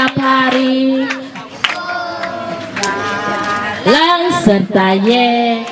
setiap hari. Lang serta ye.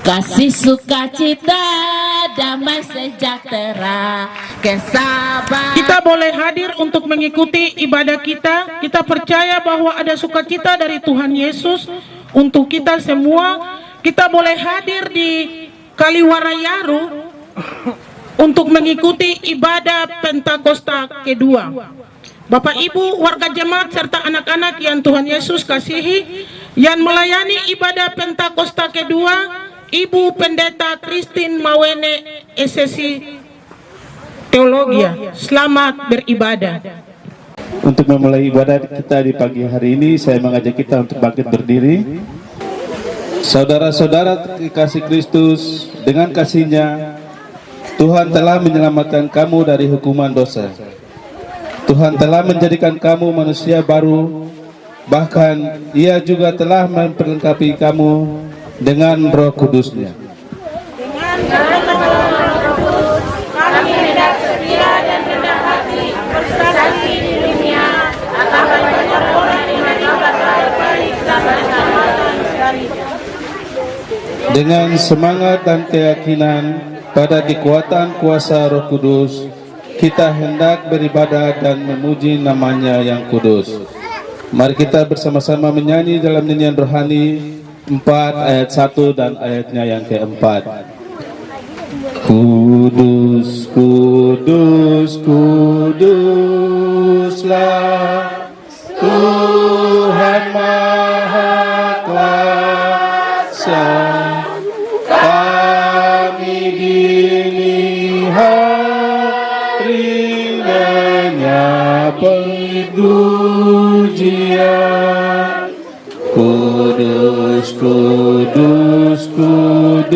Kasih sukacita, damai sejahtera, kesabaran. Kita boleh hadir untuk mengikuti ibadah kita. Kita percaya bahwa ada sukacita dari Tuhan Yesus untuk kita semua. Kita boleh hadir di Kaliwarayaru untuk mengikuti ibadah Pentakosta kedua. Bapak Ibu, warga jemaat serta anak-anak yang Tuhan Yesus kasihi, yang melayani ibadah Pentakosta kedua, Ibu Pendeta Christine Mawene SSI Teologia. Selamat beribadah. Untuk memulai ibadah kita di pagi hari ini, saya mengajak kita untuk bangkit berdiri. Saudara-saudara kekasih Kristus, dengan kasih-Nya Tuhan telah menyelamatkan kamu dari hukuman dosa. Tuhan telah menjadikan kamu manusia baru, bahkan Ia juga telah memperlengkapi kamu dengan Roh Kudus-Nya. Kami hendak setia dan rendah hati bersaksi di dunia akan banyak orang yang berkata baik sama-sama dari. Dengan semangat dan keyakinan pada kekuatan kuasa Roh Kudus, kita hendak beribadah dan memuji nama-Nya yang kudus. Mari kita bersama-sama menyanyi dalam nyanyian rohani 4 ayat 1 dan ayatnya yang keempat. Kudus, kudus, kuduslah Tuhan Maha Kuasa. Kami dilihat pujian. Kudus, kudus, kuduslah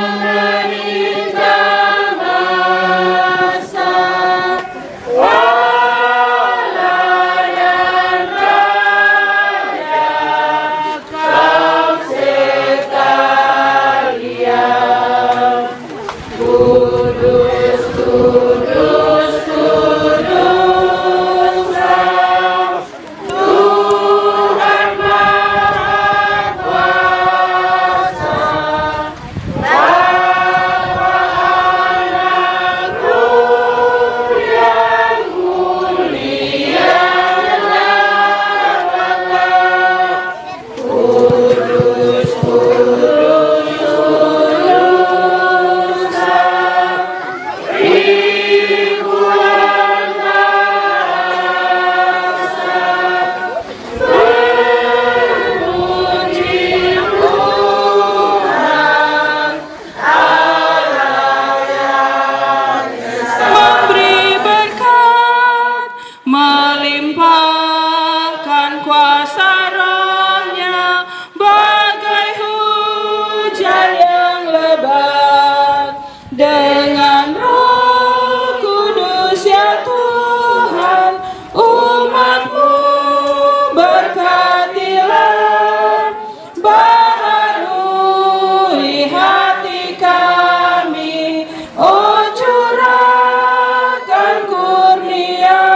pemerintah masa Allah dan Raja kaum sekalian. Kudus, kudus, kuduslah Tuhan Maha Kuasa. Bapa, Anak, Roh yang mulia nyatakan. Kudus, kudus, kuduslah ribuan bangsa memuji Tuhan Allah yang Esa. Memberi berkat, melimpahkan kuasa Roh-Nya bagai hujan yang lebat. Dengan Roh Kudus ya Tuhan, umat-Mu berkatilah, baharui hati kami, oh curahkan kurnia.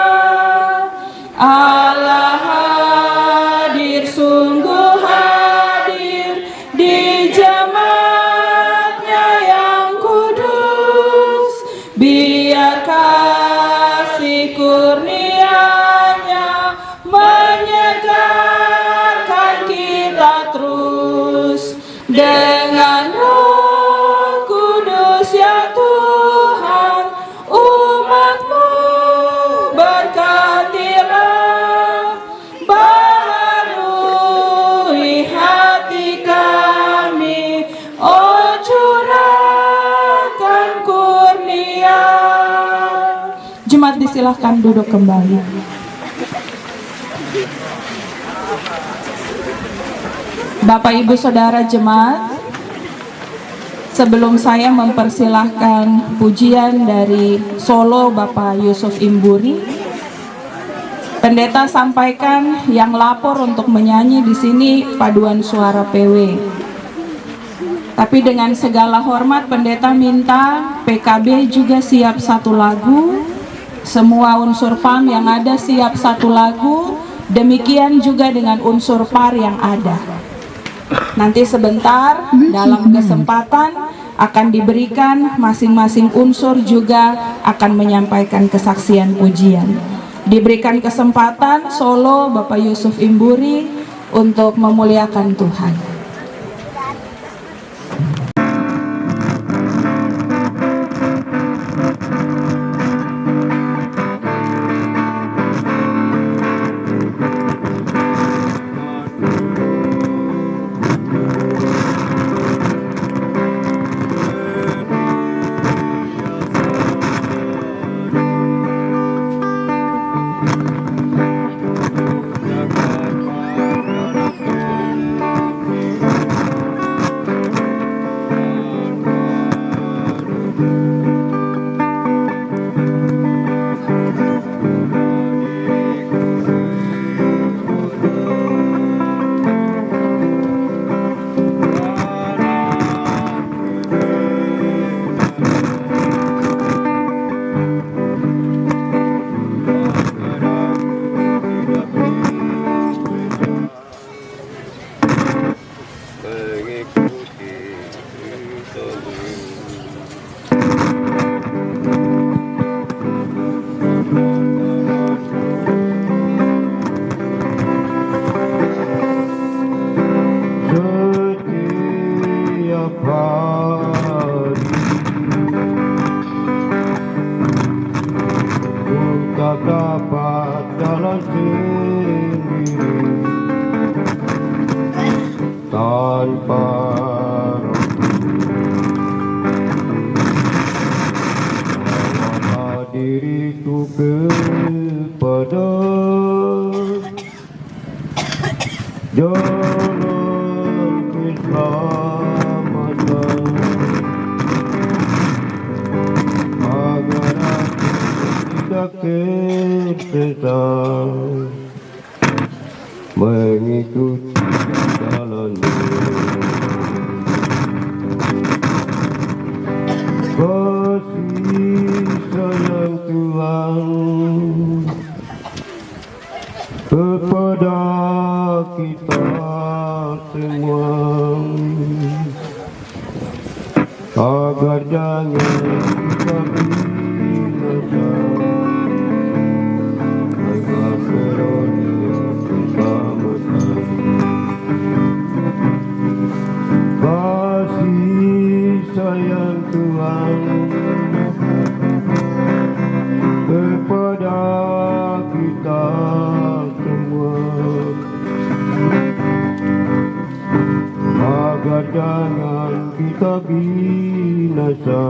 Allah hadir, sungguh hadir di jemaat-Nya yang kudus. Biar kasih kurnia-Nya menyegarkan kita terus. Dengan Roh Kudus ya Tuhan, umat-Mu berkatilah, silahkan duduk kembali. Bapak Ibu Saudara Jemaat, sebelum saya mempersilahkan pujian dari solo Bapak Yusuf Imburi, Pendeta sampaikan yang lapor untuk menyanyi di sini paduan suara PW. Tapi dengan segala hormat Pendeta minta PKB juga siap satu lagu, semua unsur PAM yang ada siap satu lagu, demikian juga dengan unsur PAR yang ada. Nanti sebentar dalam kesempatan akan diberikan masing-masing unsur juga akan menyampaikan kesaksian pujian. Diberikan kesempatan solo Bapak Yusuf Imburi untuk memuliakan Tuhan. Mengikuti jalan kasih sayang Tuhan kepada kita semua, agar jangan kita binasa. Kasih sayang Tuhan kepada kita semua, agar jangan kita binasa.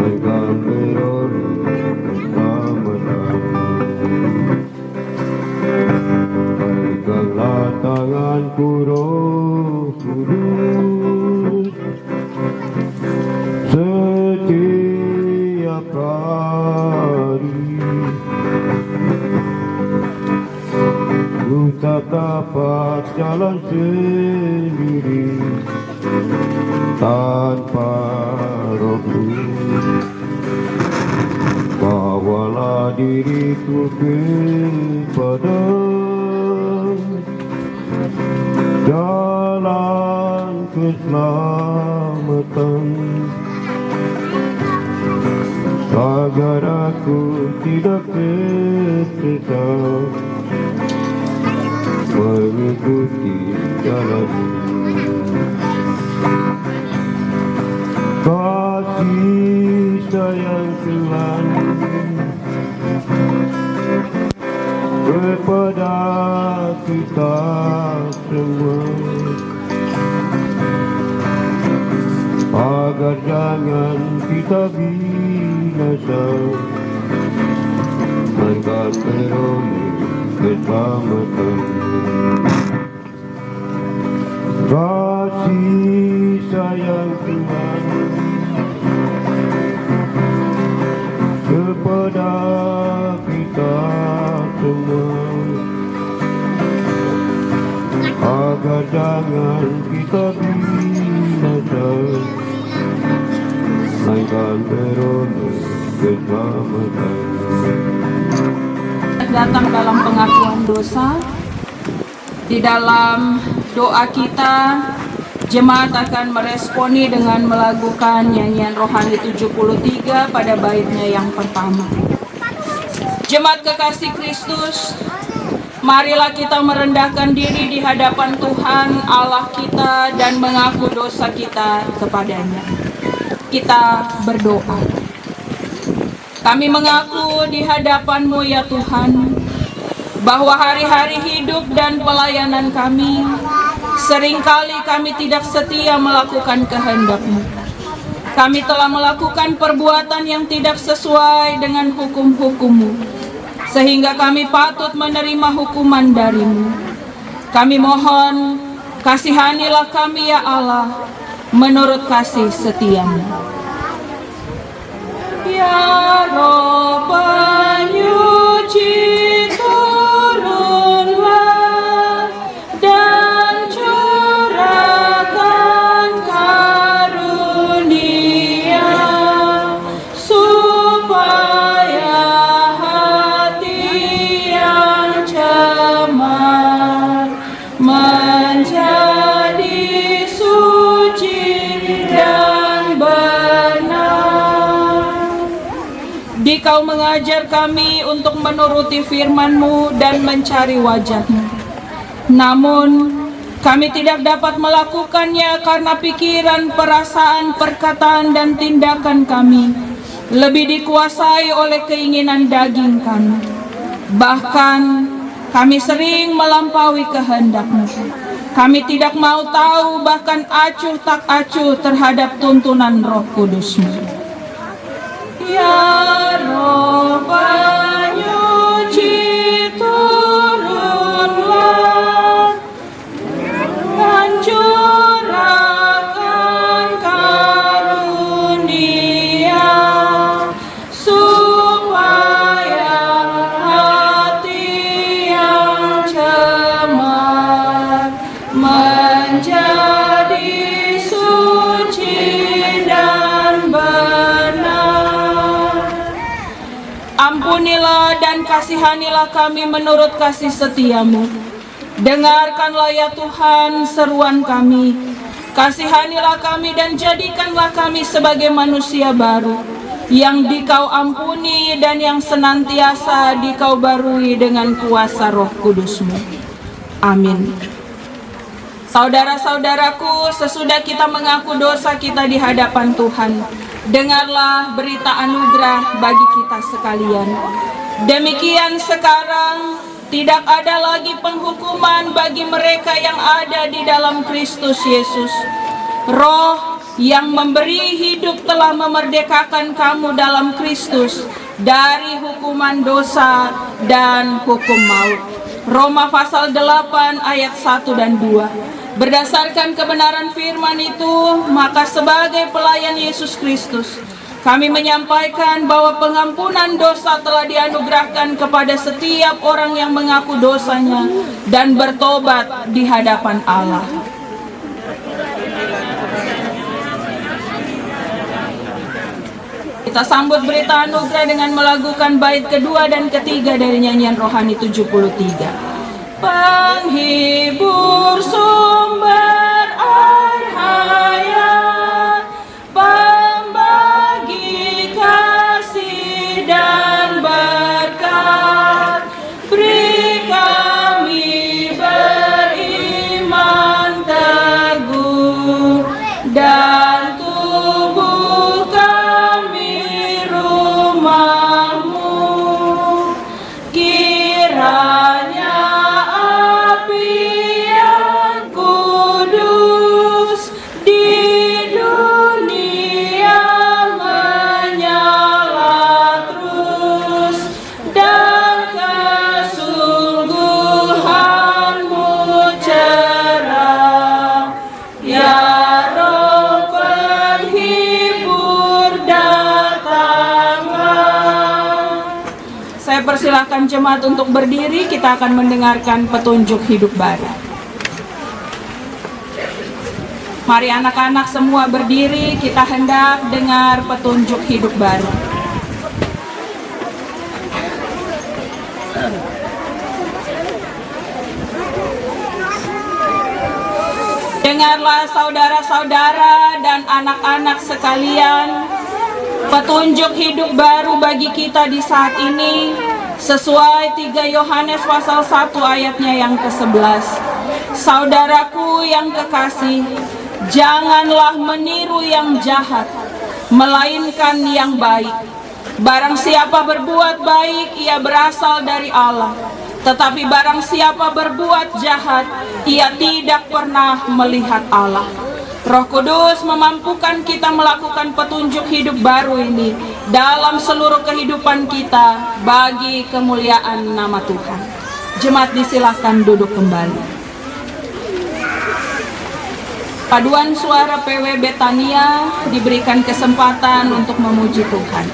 Engkau beroleh keselamatan. Peganglah tanganku Roh Kudus setiap hari. Ku tak dapat jalan sendiri tanpa Rohmu. Bawalah diriku kepada jalan keselamatan, agar aku tidak tersesat mengikuti jalan-Mu. Kasih sayang Tuhan kepada kita semua, agar jangan kita binasa. melainkan peroleh keselamatan. Kasih sayang Tuhan kepada kita semua, agar jangan kita binasa, melainkan beroleh keselamatan. Datang dalam pengakuan dosa. Di dalam doa kita, jemaat akan meresponi dengan melakukan nyanyian rohani 73 pada baitnya yang pertama. Jemaat kekasih Kristus, marilah kita merendahkan diri di hadapan Tuhan Allah kita dan mengaku dosa kita kepadanya. Kita berdoa. Kami mengaku di hadapan-Mu ya Tuhan, bahwa hari-hari hidup dan pelayanan kami, seringkali kami tidak setia melakukan kehendak-Mu. Kami telah melakukan perbuatan yang tidak sesuai dengan hukum-hukum-Mu, sehingga kami patut menerima hukuman dari-Mu. Kami mohon, kasihanilah kami ya Allah, menurut kasih setia-Mu. Ya Roh penyuci, turunlah dan curahkan karunia, supaya hati yang cemar menjadi suci dan benar. Dikau mengajar kami untuk menuruti firman-Mu dan mencari wajah-Mu. Namun, kami tidak dapat melakukannya karena pikiran, perasaan, perkataan, dan tindakan kami lebih dikuasai oleh keinginan daging kami. Bahkan, kami sering melampaui kehendak-Mu. Kami tidak mau tahu, bahkan acuh tak acuh terhadap tuntunan Roh Kudus-Mu. Ya Roh penyuci, turunlah dan curahkan karunia, supaya hati yang cemar menjadi suci dan benar. Ampunilah dan kasihanilah kami menurut kasih setia-Mu. Dengarkanlah ya Tuhan seruan kami. Kasihanilah kami dan jadikanlah kami sebagai manusia baru, yang Dikau ampuni dan yang senantiasa Dikau barui dengan kuasa Roh Kudus-Mu. Amin. Saudara-saudaraku, sesudah kita mengaku dosa kita di hadapan Tuhan, dengarlah berita anugerah bagi kita sekalian. Demikian sekarang tidak ada lagi penghukuman bagi mereka yang ada di dalam Kristus Yesus. Roh yang memberi hidup telah memerdekakan kamu dalam Kristus dari hukuman dosa dan hukum maut. Roma pasal 8 ayat 1 dan 2. Berdasarkan kebenaran firman itu, maka sebagai pelayan Yesus Kristus, kami menyampaikan bahwa pengampunan dosa telah dianugerahkan kepada setiap orang yang mengaku dosanya dan bertobat di hadapan Allah. Kita sambut berita anugerah dengan melakukan bait kedua dan ketiga dari nyanyian rohani 73. Penghibur sumber air hayat, pembagi kasih dan berkat, beri kami beriman teguh dan tubuh kami rumah-Mu. Kiranya dan persilakan jemaat untuk berdiri, kita akan mendengarkan petunjuk hidup baru. Mari anak-anak semua berdiri, kita hendak dengar petunjuk hidup baru. Dengarlah saudara-saudara dan anak-anak sekalian, petunjuk hidup baru bagi kita di saat ini sesuai 3 Yohanes pasal 1 ayatnya yang ke-11. Saudaraku yang kekasih, janganlah meniru yang jahat, melainkan yang baik. Barang siapa berbuat baik, ia berasal dari Allah. Tetapi barang siapa berbuat jahat, ia tidak pernah melihat Allah. Roh Kudus memampukan kita melakukan petunjuk hidup baru ini dalam seluruh kehidupan kita bagi kemuliaan nama Tuhan. Jemaat disilahkan duduk kembali. Paduan suara PW Betania diberikan kesempatan untuk memuji Tuhan.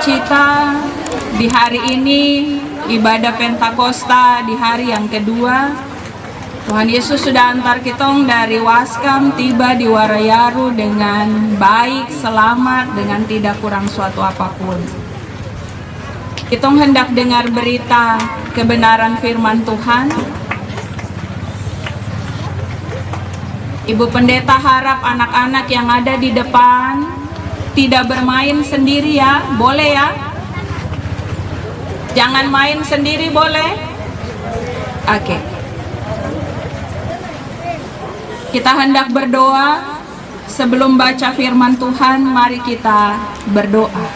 Cita di hari ini ibadah Pentakosta di hari yang kedua. Tuhan Yesus sudah antar kitong dari Waskam tiba di Warayaru dengan baik, selamat, dengan tidak kurang suatu apapun. Kitong hendak dengar berita kebenaran firman Tuhan. Ibu Pendeta harap anak-anak yang ada di depan tidak bermain sendiri ya, boleh ya? Jangan main sendiri, boleh? Oke. Kita hendak berdoa. Sebelum baca firman Tuhan, mari kita berdoa.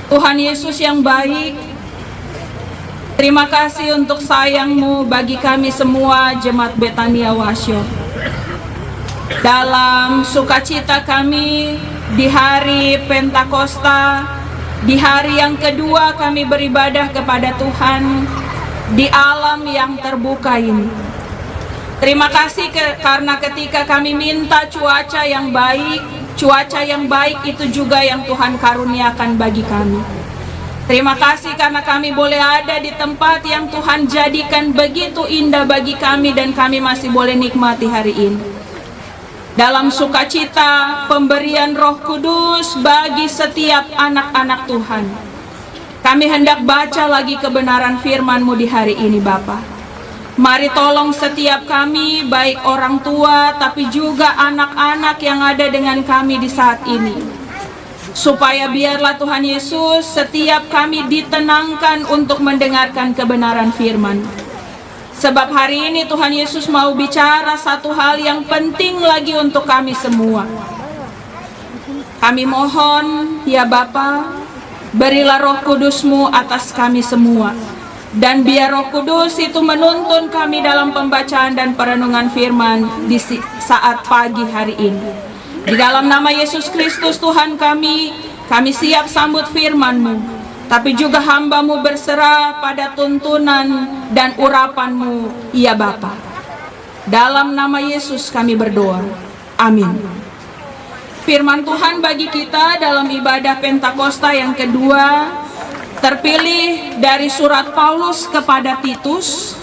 Tuhan Yesus yang baik, terima kasih untuk sayang-Mu bagi kami semua jemaat Betania Wasyo. Dalam sukacita kami di hari Pentakosta, di hari yang kedua kami beribadah kepada Tuhan di alam yang terbuka ini. Terima kasih karena ketika kami minta cuaca yang baik itu juga yang Tuhan karuniakan bagi kami. Terima kasih karena kami boleh ada di tempat yang Tuhan jadikan begitu indah bagi kami dan kami masih boleh nikmati hari ini. Dalam sukacita pemberian Roh Kudus bagi setiap anak-anak Tuhan, kami hendak baca lagi kebenaran firman-Mu di hari ini, Bapa. Mari tolong setiap kami, baik orang tua tapi juga anak-anak yang ada dengan kami di saat ini, supaya biarlah Tuhan Yesus setiap kami ditenangkan untuk mendengarkan kebenaran firman. Sebab hari ini Tuhan Yesus mau bicara satu hal yang penting lagi untuk kami semua. Kami mohon ya Bapa, berilah Roh Kudus-Mu atas kami semua. Dan biar Roh Kudus itu menuntun kami dalam pembacaan dan perenungan firman di saat pagi hari ini. Di dalam nama Yesus Kristus Tuhan kami siap sambut firman-Mu. Tapi juga hamba-Mu berserah pada tuntunan dan urapan-Mu, ya Bapa. Dalam nama Yesus kami berdoa. Amin. Firman Tuhan bagi kita dalam ibadah Pentakosta yang kedua terpilih dari surat Paulus kepada Titus.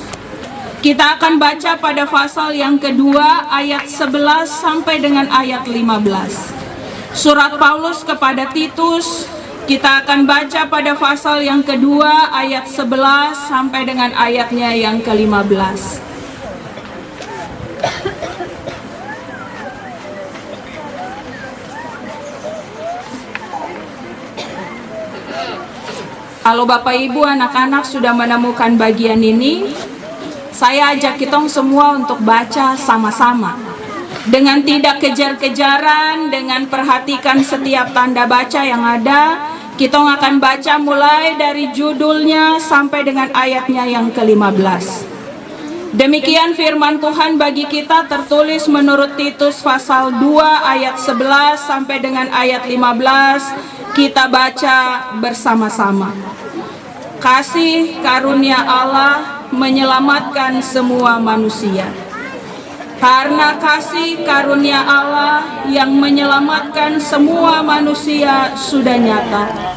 Kita akan baca pada pasal yang kedua ayat 11 sampai dengan ayat 15. Surat Paulus kepada Titus, kita akan baca pada pasal yang kedua ayat 11 sampai dengan ayatnya yang ke-15. Kalau Bapak Ibu anak-anak sudah menemukan bagian ini, saya ajak kita semua untuk baca sama-sama. Dengan tidak kejar-kejaran, dengan perhatikan setiap tanda baca yang ada, kita akan baca mulai dari judulnya sampai dengan ayatnya yang ke-15. Demikian firman Tuhan bagi kita tertulis menurut Titus pasal 2 ayat 11 sampai dengan ayat 15. Kita baca bersama-sama. Kasih karunia Allah menyelamatkan semua manusia. Karena kasih karunia Allah yang menyelamatkan semua manusia sudah nyata.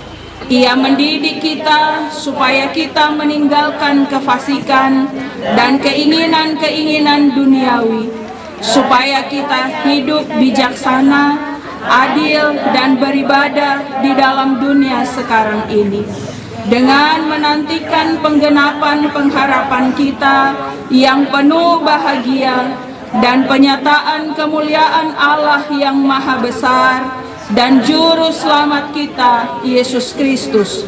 Ia mendidik kita supaya kita meninggalkan kefasikan dan keinginan-keinginan duniawi, supaya kita hidup bijaksana, adil, dan beribadah di dalam dunia sekarang ini, dengan menantikan penggenapan pengharapan kita yang penuh bahagia dan penyataan kemuliaan Allah yang maha besar dan juru selamat kita, Yesus Kristus,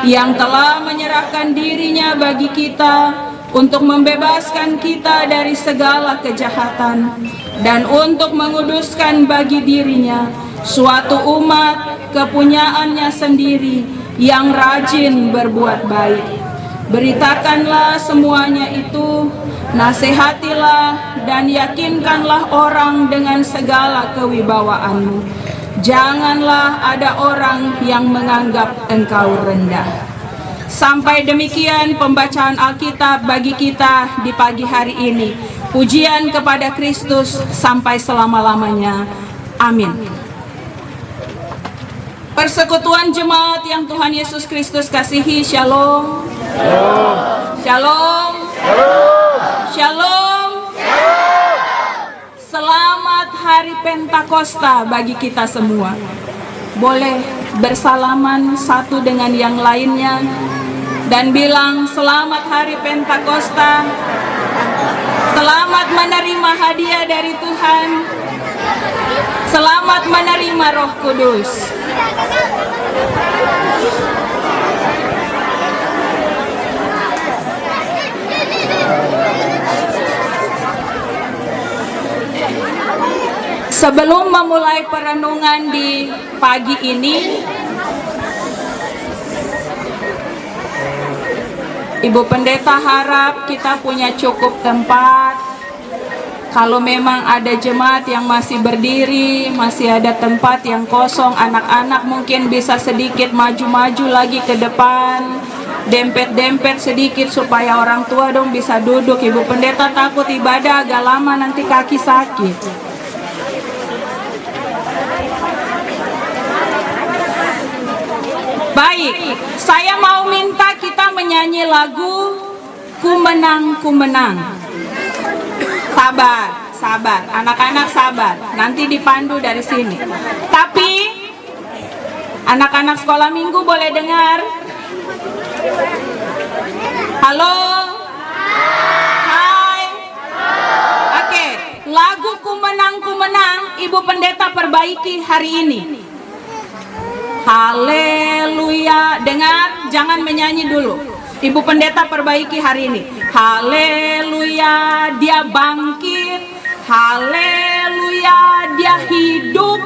yang telah menyerahkan dirinya bagi kita untuk membebaskan kita dari segala kejahatan dan untuk menguduskan bagi dirinya suatu umat kepunyaannya sendiri yang rajin berbuat baik. Beritakanlah semuanya itu, nasihatilah dan yakinkanlah orang dengan segala kewibawaanmu. Janganlah ada orang yang menganggap engkau rendah. Sampai demikian pembacaan Alkitab bagi kita di pagi hari ini. Pujian kepada Kristus sampai selama-lamanya. Amin. Persekutuan jemaat yang Tuhan Yesus Kristus kasihi, Shalom. Shalom. Shalom. Selamat hari Pentakosta bagi kita semua. Boleh bersalaman satu dengan yang lainnya dan bilang selamat hari Pentakosta. Selamat menerima hadiah dari Tuhan. Selamat menerima Roh Kudus. Sebelum memulai perenungan di pagi ini, Ibu Pendeta harap kita punya cukup tempat. Kalau memang ada jemaat yang masih berdiri, masih ada tempat yang kosong, anak-anak mungkin bisa sedikit maju-maju lagi ke depan, dempet-dempet sedikit supaya orang tua dong bisa duduk. Ibu Pendeta takut ibadah agak lama nanti kaki sakit. Baik, saya mau minta kita menyanyi lagu Ku Menang, Ku Menang. Sabar, sabar, anak-anak sabar, nanti dipandu dari sini. Tapi anak-anak sekolah minggu boleh dengar? Halo? Hai? Oke, lagu Ku Menang, Ku Menang Ibu Pendeta perbaiki hari ini. Haleluya. Dengar, jangan menyanyi dulu. Ibu Pendeta perbaiki hari ini. Haleluya, dia bangkit. Haleluya, dia hidup.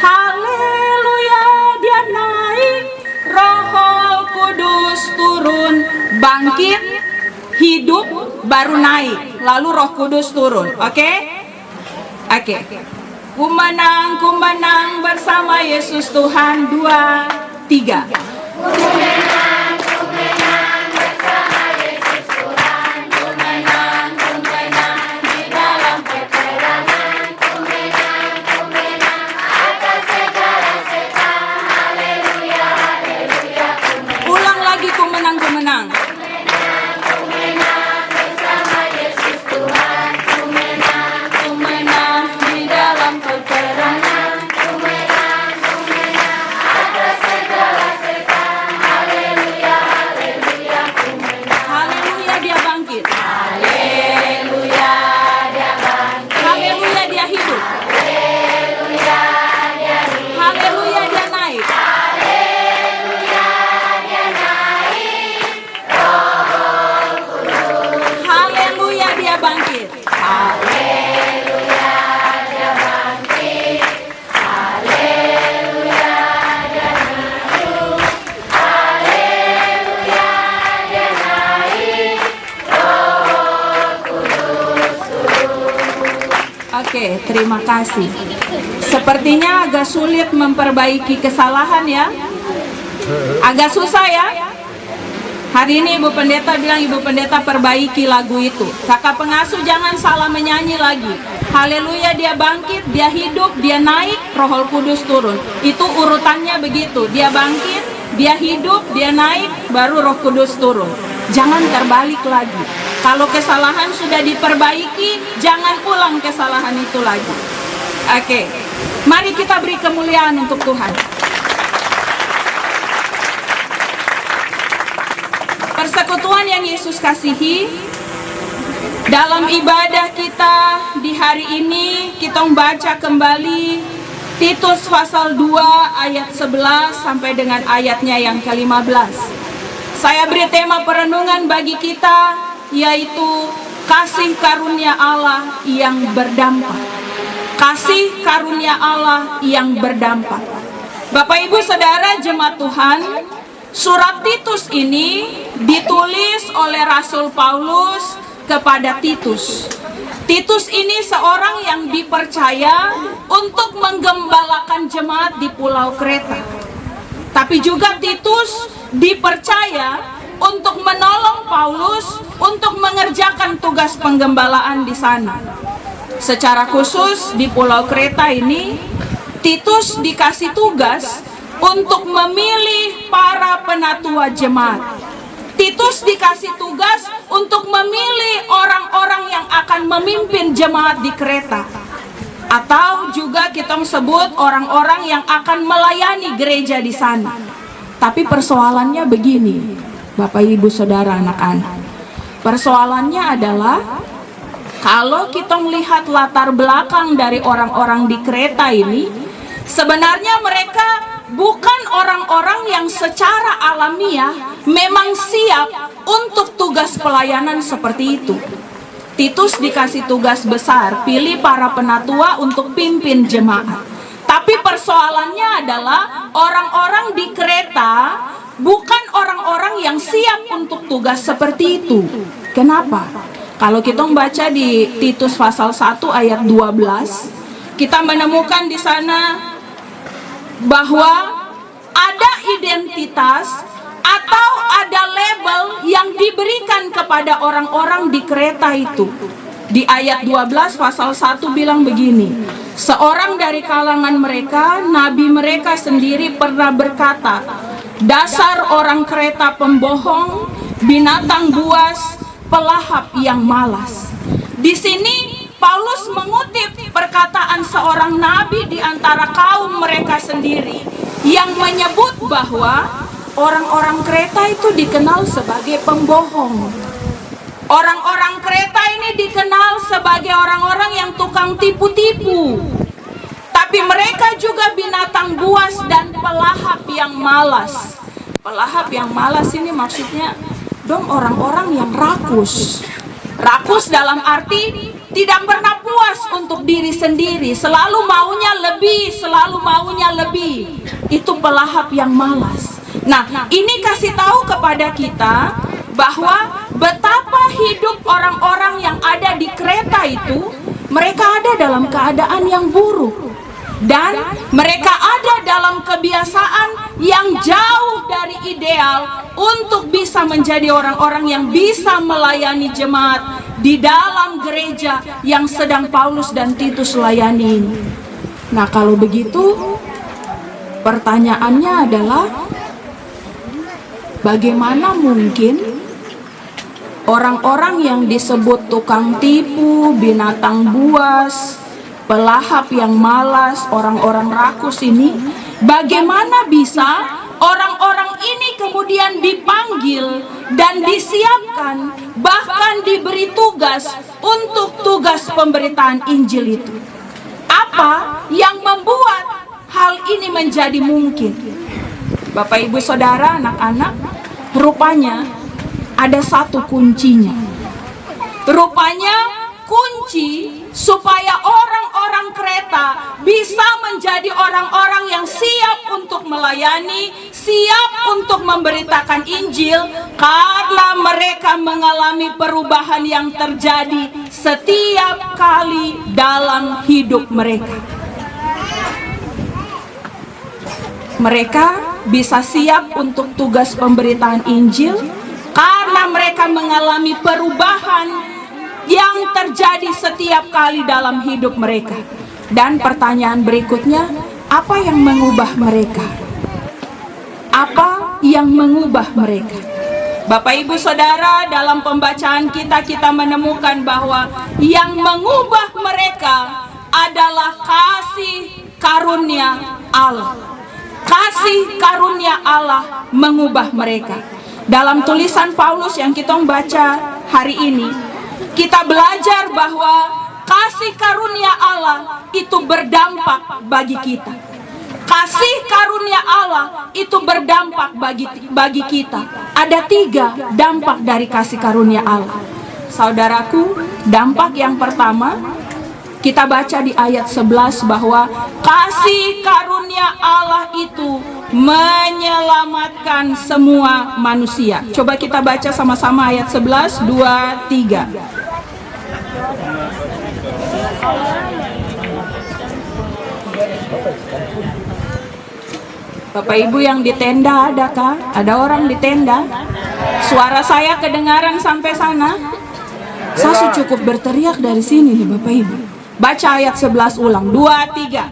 Haleluya, dia naik. Roh Kudus turun. Bangkit, hidup, baru naik. Lalu Roh Kudus turun. Oke? Oke. Ku menang bersama Yesus Tuhan. 2, 3. Ulang lagi, ku menang, ku menang. Oke, terima kasih. Sepertinya agak sulit memperbaiki kesalahan ya. Agak susah ya. Hari ini Ibu Pendeta bilang Ibu Pendeta perbaiki lagu itu. Kakak pengasuh jangan salah menyanyi lagi. Haleluya, dia bangkit, dia hidup, dia naik, Roh Kudus turun. Itu urutannya begitu. Dia bangkit, dia hidup, dia naik, baru Roh Kudus turun. Jangan terbalik lagi. Kalau kesalahan sudah diperbaiki, jangan ulang kesalahan itu lagi. Oke, mari kita beri kemuliaan untuk Tuhan. Persekutuan yang Yesus kasihi, dalam ibadah kita di hari ini, kita membaca kembali Titus pasal 2 ayat 11 sampai dengan ayatnya yang ke-15. Saya beri tema perenungan bagi kita, yaitu kasih karunia Allah yang berdampak. Kasih karunia Allah yang berdampak. Bapak Ibu Saudara jemaat Tuhan, surat Titus ini ditulis oleh Rasul Paulus kepada Titus. Titus ini seorang yang dipercaya untuk menggembalakan jemaat di Pulau Kreta. Tapi juga Titus dipercaya untuk menolong Paulus untuk mengerjakan tugas penggembalaan di sana. Secara khusus di Pulau Kreta ini, Titus dikasih tugas untuk memilih para penatua jemaat. Titus dikasih tugas untuk memilih orang-orang yang akan memimpin jemaat di Kreta. Atau juga kita sebut orang-orang yang akan melayani gereja di sana. Tapi persoalannya begini, Bapak Ibu Saudara anak-anak. Persoalannya adalah Kalau kita melihat latar belakang dari orang-orang di Kreta ini, sebenarnya mereka bukan orang-orang yang secara alamiah memang siap untuk tugas pelayanan seperti itu. Titus dikasih tugas besar, pilih para penatua untuk pimpin jemaat. Tapi persoalannya adalah orang-orang di Kreta bukan orang-orang yang siap untuk tugas seperti itu. Kenapa? Kalau kita membaca di Titus pasal 1 ayat 12, kita menemukan di sana bahwa ada identitas atau ada label yang diberikan kepada orang-orang di Kreta itu. Di ayat 12 pasal 1 bilang begini, seorang dari kalangan mereka, nabi mereka sendiri pernah berkata, dasar orang Kreta pembohong, binatang buas, pelahap yang malas. Di sini Paulus mengutip perkataan seorang nabi di antara kaum mereka sendiri yang menyebut bahwa orang-orang Kreta itu dikenal sebagai pembohong. Orang-orang Kreta ini dikenal sebagai orang-orang yang tukang tipu-tipu. Tapi mereka juga binatang buas dan pelahap yang malas. Pelahap yang malas ini maksudnya orang-orang yang rakus. Rakus dalam arti tidak pernah puas untuk diri sendiri, selalu maunya lebih, selalu maunya lebih. Itu pelahap yang malas. Nah, ini kasih tahu kepada kita bahwa betapa hidup orang-orang yang ada di Kreta itu, mereka ada dalam keadaan yang buruk. Dan mereka ada dalam kebiasaan yang jauh dari ideal untuk bisa menjadi orang-orang yang bisa melayani jemaat di dalam gereja yang sedang Paulus dan Titus layani ini. Nah, kalau begitu pertanyaannya adalah bagaimana mungkin orang-orang yang disebut tukang tipu, binatang buas, pelahap yang malas, orang-orang rakus ini, bagaimana bisa orang-orang ini kemudian dipanggil dan disiapkan, bahkan diberi tugas untuk tugas pemberitaan Injil itu? Apa yang membuat hal ini menjadi mungkin? Bapak, Ibu, Saudara, anak-anak, rupanya ada satu kuncinya. Rupanya kunci supaya orang-orang Kreta bisa menjadi orang-orang yang siap untuk melayani, siap untuk memberitakan Injil, karena mereka mengalami perubahan yang terjadi setiap kali dalam hidup mereka. Mereka bisa siap untuk tugas pemberitaan Injil karena mereka mengalami perubahan yang terjadi setiap kali dalam hidup mereka. Dan pertanyaan berikutnya, apa yang mengubah mereka? Apa yang mengubah mereka? Bapak, Ibu, Saudara, dalam pembacaan kita menemukan bahwa yang mengubah mereka adalah kasih karunia Allah. Kasih karunia Allah mengubah mereka. Dalam tulisan Paulus yang kita baca hari ini, kita belajar bahwa kasih karunia Allah itu berdampak bagi kita. Kasih karunia Allah itu berdampak bagi kita. Ada 3 dampak dari kasih karunia Allah. Saudaraku, dampak yang pertama, kita baca di ayat 11 bahwa kasih karunia Allah itu menyelamatkan semua manusia. Coba kita baca sama-sama ayat 11, 2, 3. Bapak Ibu yang di tenda adakah? Ada orang di tenda? Suara saya kedengaran sampai sana? Saya cukup berteriak dari sini nih Bapak Ibu. Baca ayat 11 ulang, 2, 3.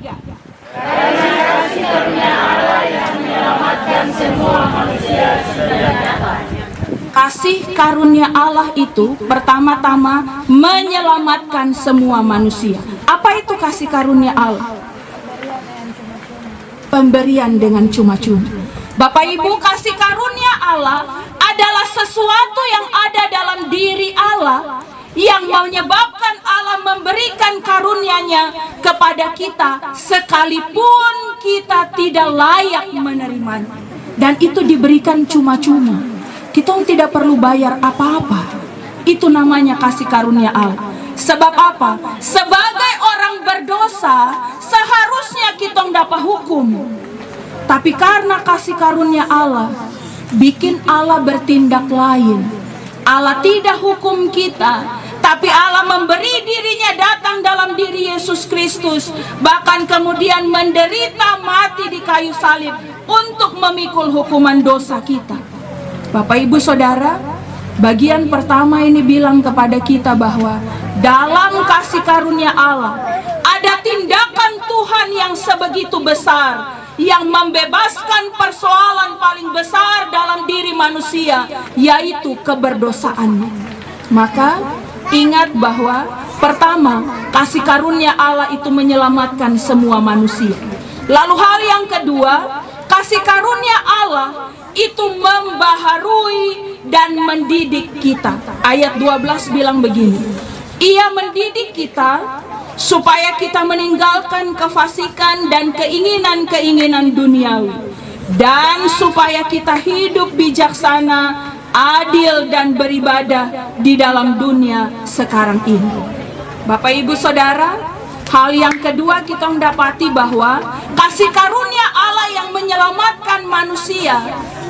Karena kasih karunia Allah yang menyelamatkan semua manusia sudah datang. Kasih karunia Allah itu pertama-tama menyelamatkan semua manusia. Apa itu kasih karunia Allah? Pemberian dengan cuma-cuma. Bapak Ibu, kasih karunia Allah adalah sesuatu yang ada dalam diri Allah yang menyebabkan Allah memberikan karunia-Nya kepada kita sekalipun kita tidak layak menerimanya. Dan itu diberikan cuma-cuma. Kita tidak perlu bayar apa-apa. Itu namanya kasih karunia Allah. Sebab apa? Sebagai orang berdosa, seharusnya kita dapat hukum. Tapi karena kasih karunia Allah, bikin Allah bertindak lain. Allah tidak hukum kita, tapi Allah memberi dirinya datang dalam diri Yesus Kristus, bahkan kemudian menderita mati di kayu salib untuk memikul hukuman dosa kita. Bapak Ibu Saudara, bagian pertama ini bilang kepada kita bahwa dalam kasih karunia Allah ada tindakan Tuhan yang sebegitu besar, yang membebaskan persoalan paling besar dalam diri manusia, yaitu keberdosaannya. Maka ingat bahwa pertama, kasih karunia Allah itu menyelamatkan semua manusia. Lalu hal yang kedua, kasih karunia Allah itu membaharui dan mendidik kita. Ayat 12 bilang begini, Ia mendidik kita supaya kita meninggalkan kefasikan dan keinginan-keinginan duniawi, dan supaya kita hidup bijaksana, adil, dan beribadah di dalam dunia sekarang ini. Bapak Ibu Saudara, hal yang kedua kita mendapati bahwa kasih karunia Allah yang menyelamatkan manusia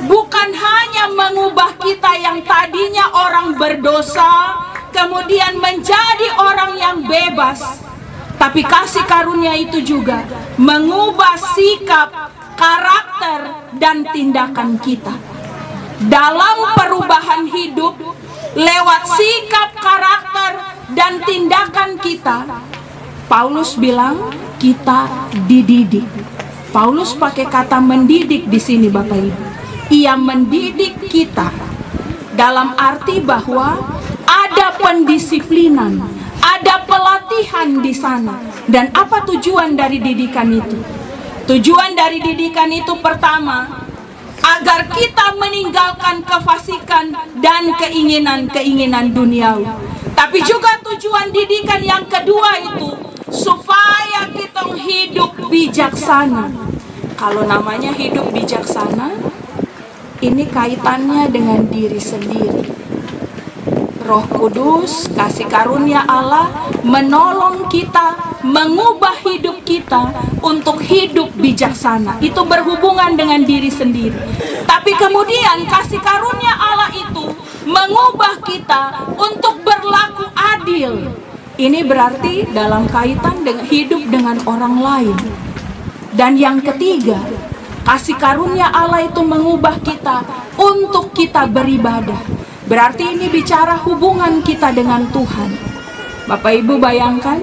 bukan hanya mengubah kita yang tadinya orang berdosa kemudian menjadi orang yang bebas, tapi kasih karunia itu juga mengubah sikap, karakter, dan tindakan kita. Dalam perubahan hidup, lewat sikap, karakter, dan tindakan kita, Paulus bilang kita dididik. Paulus pakai kata mendidik di sini, Bapak Ibu. Ia mendidik kita dalam arti bahwa ada pendisiplinan, ada pelatihan di sana. Dan apa tujuan dari didikan itu? Tujuan dari didikan itu pertama, agar kita meninggalkan kefasikan dan keinginan-keinginan duniawi. Tapi juga tujuan didikan yang kedua itu supaya kita hidup bijaksana. Kalau namanya hidup bijaksana, ini kaitannya dengan diri sendiri. Roh Kudus, kasih karunia Allah menolong kita, mengubah hidup kita untuk hidup bijaksana. Itu berhubungan dengan diri sendiri. Tapi kemudian kasih karunia Allah itu mengubah kita untuk berlaku adil. Ini berarti dalam kaitan dengan hidup dengan orang lain. Dan yang ketiga, kasih karunia Allah itu mengubah kita untuk kita beribadah. Berarti ini bicara hubungan kita dengan Tuhan. Bapak Ibu bayangkan,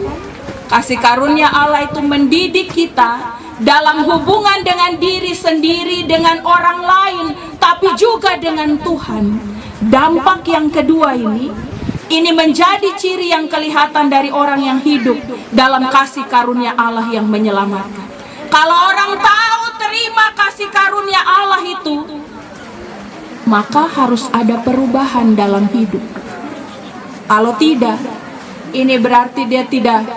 kasih karunia Allah itu mendidik kita dalam hubungan dengan diri sendiri, dengan orang lain, tapi juga dengan Tuhan. Dampak yang kedua ini menjadi ciri yang kelihatan dari orang yang hidup dalam kasih karunia Allah yang menyelamatkan. Kalau orang tahu terima kasih karunia Allah itu, maka harus ada perubahan dalam hidup. Kalau tidak, ini berarti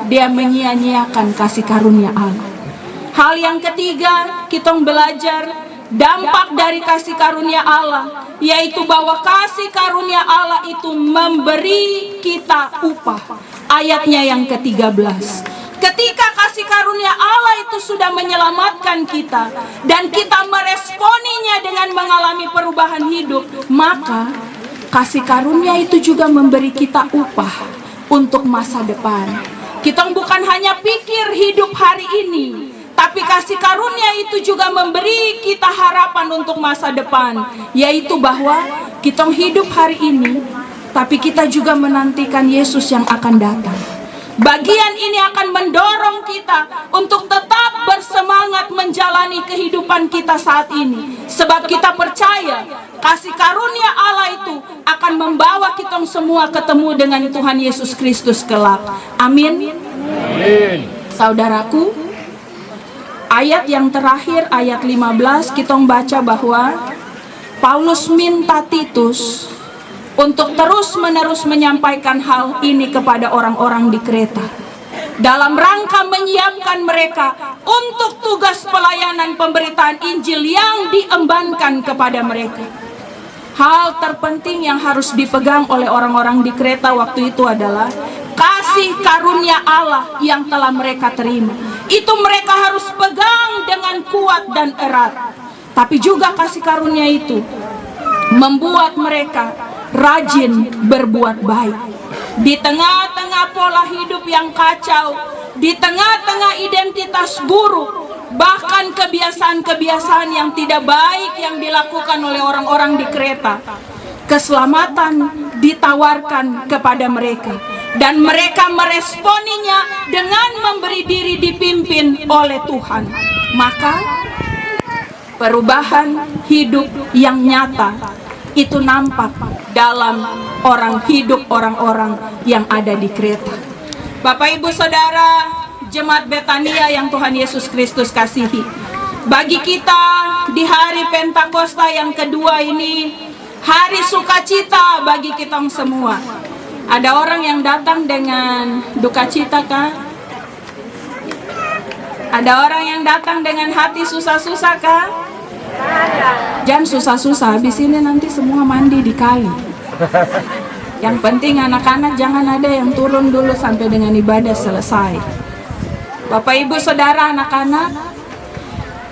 dia menyia-nyiakan kasih karunia Allah. Hal yang ketiga, kita belajar dampak dari kasih karunia Allah, yaitu bahwa kasih karunia Allah itu memberi kita upah. Ayatnya yang ke-13. Ketika kasih karunia Allah itu sudah menyelamatkan kita dan kita meresponinya dengan mengalami perubahan hidup, maka kasih karunia itu juga memberi kita upah untuk masa depan. Kita bukan hanya pikir hidup hari ini, tapi kasih karunia itu juga memberi kita harapan untuk masa depan, yaitu bahwa kita hidup hari ini, tapi kita juga menantikan Yesus yang akan datang. Bagian ini akan mendorong kita untuk tetap bersemangat menjalani kehidupan kita saat ini. Sebab kita percaya kasih karunia Allah itu akan membawa kita semua ketemu dengan Tuhan Yesus Kristus kelak. Amin. Amin. Saudaraku, ayat yang terakhir, ayat 15, kita membaca bahwa Paulus minta Titus untuk terus-menerus menyampaikan hal ini kepada orang-orang di Kreta, dalam rangka menyiapkan mereka untuk tugas pelayanan pemberitaan Injil yang diembankan kepada mereka. Hal terpenting yang harus dipegang oleh orang-orang di Kreta waktu itu adalah kasih karunia Allah yang telah mereka terima. Itu mereka harus pegang dengan kuat dan erat. Tapi juga kasih karunia itu membuat mereka rajin berbuat baik. Di tengah-tengah pola hidup yang kacau, di tengah-tengah identitas buruk, bahkan kebiasaan-kebiasaan yang tidak baik yang dilakukan oleh orang-orang di Kreta, keselamatan ditawarkan kepada mereka, dan mereka meresponinya dengan memberi diri dipimpin oleh Tuhan. Maka perubahan hidup yang nyata itu nampak dalam orang-orang yang ada di Kreta. Bapak Ibu Saudara, jemaat Betania yang Tuhan Yesus Kristus kasihi, bagi kita di hari Pentakosta yang kedua ini, hari sukacita bagi kita semua. Ada orang yang datang dengan duka cita kah? Ada orang yang datang dengan hati susah-susah kah? Jangan susah-susah, habis ini nanti semua mandi di kayu. Yang penting anak-anak jangan ada yang turun dulu sampai dengan ibadah selesai. Bapak Ibu Saudara, anak-anak,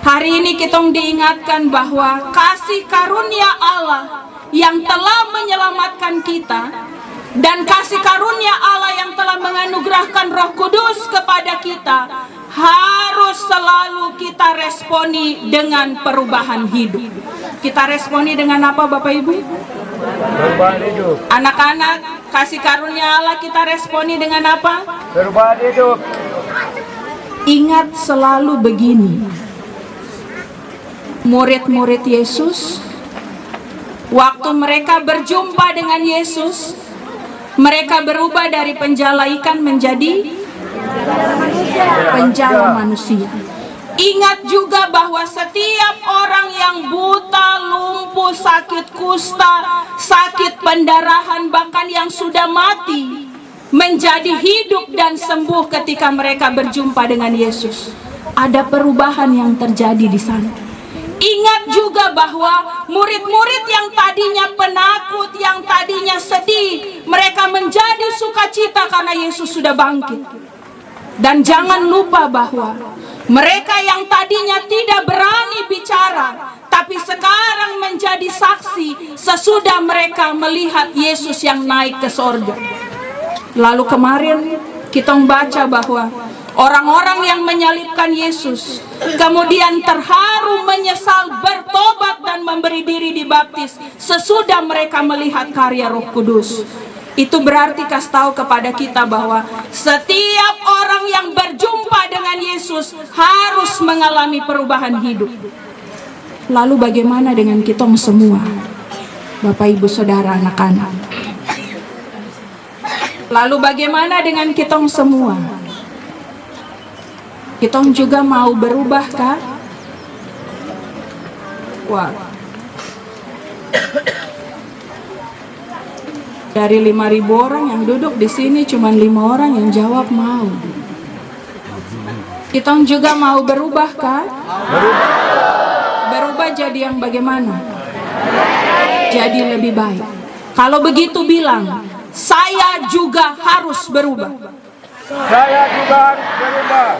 hari ini kita diingatkan bahwa kasih karunia Allah yang telah menyelamatkan kita dan kasih karunia Allah yang telah menganugerahkan Roh Kudus kepada kita harus selalu kita responi dengan perubahan hidup. Kita responi dengan apa, Bapak Ibu? Perubahan hidup. Anak-anak, kasih karunia Allah kita responi dengan apa? Perubahan hidup. Ingat selalu begini, murid-murid Yesus, waktu mereka berjumpa dengan Yesus, mereka berubah dari penjala ikan menjadi penjala manusia. Ingat juga bahwa setiap orang yang buta, lumpuh, sakit kusta, sakit pendarahan, bahkan yang sudah mati, menjadi hidup dan sembuh ketika mereka berjumpa dengan Yesus. Ada perubahan yang terjadi di sana. Ingat juga bahwa murid-murid yang tadinya penakut, yang tadinya sedih, mereka menjadi sukacita karena Yesus sudah bangkit. Dan jangan lupa bahwa mereka yang tadinya tidak berani bicara, tapi sekarang menjadi saksi sesudah mereka melihat Yesus yang naik ke sorga. Lalu kemarin kita membaca bahwa orang-orang yang menyalibkan Yesus kemudian terharu, menyesal, bertobat dan memberi diri dibaptis sesudah mereka melihat karya Roh Kudus. Itu berarti kasih tahu kepada kita bahwa setiap orang yang berjumpa dengan Yesus harus mengalami perubahan hidup. Lalu bagaimana dengan kita semua, Bapak Ibu Saudara, anak-anak? Lalu bagaimana dengan kita semua? Kita juga mau berubah kah? Wah. Dari 5.000 orang yang duduk di sini cuma 5 orang yang jawab mau. Kita juga mau berubah kah? Berubah jadi yang bagaimana? Jadi lebih baik. Kalau begitu bilang, saya juga harus berubah. Saya juga harus berubah.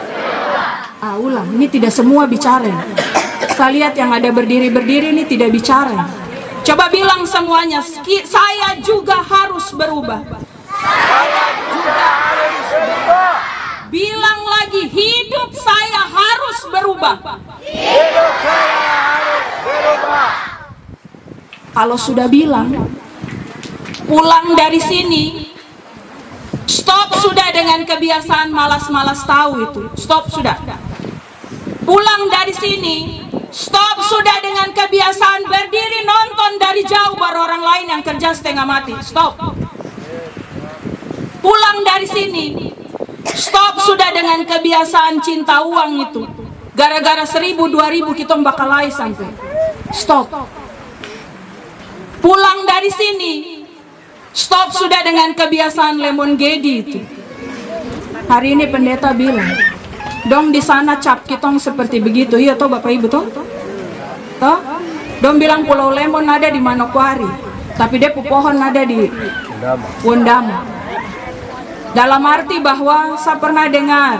Ulang, ini tidak semua bicara. Saya lihat yang ada berdiri-berdiri ini tidak bicara. Coba bilang semuanya, saya juga harus berubah. Saya juga harus berubah. Bilang lagi, hidup saya harus berubah. Hidup saya harus berubah. Kalau sudah bilang, pulang dari sini, stop sudah dengan kebiasaan malas-malas tahu itu. Stop sudah. Pulang dari sini, stop sudah dengan kebiasaan berdiri nonton dari jauh baru orang lain yang kerja setengah mati. Stop. Pulang dari sini, stop sudah dengan kebiasaan cinta uang itu. Gara-gara 1.000, 2.000 kita bakal sampai. Stop. Pulang dari sini, Stop sudah dengan kebiasaan lemon gedi itu. Hari ini pendeta bilang, dong di sana cap kitong seperti begitu. Iya toh Bapak Ibu toh? Toh? Dong bilang Pulau Lemon ada di Manokwari, tapi dia pohon ada di Wondama. Dalam arti bahwa saya pernah dengar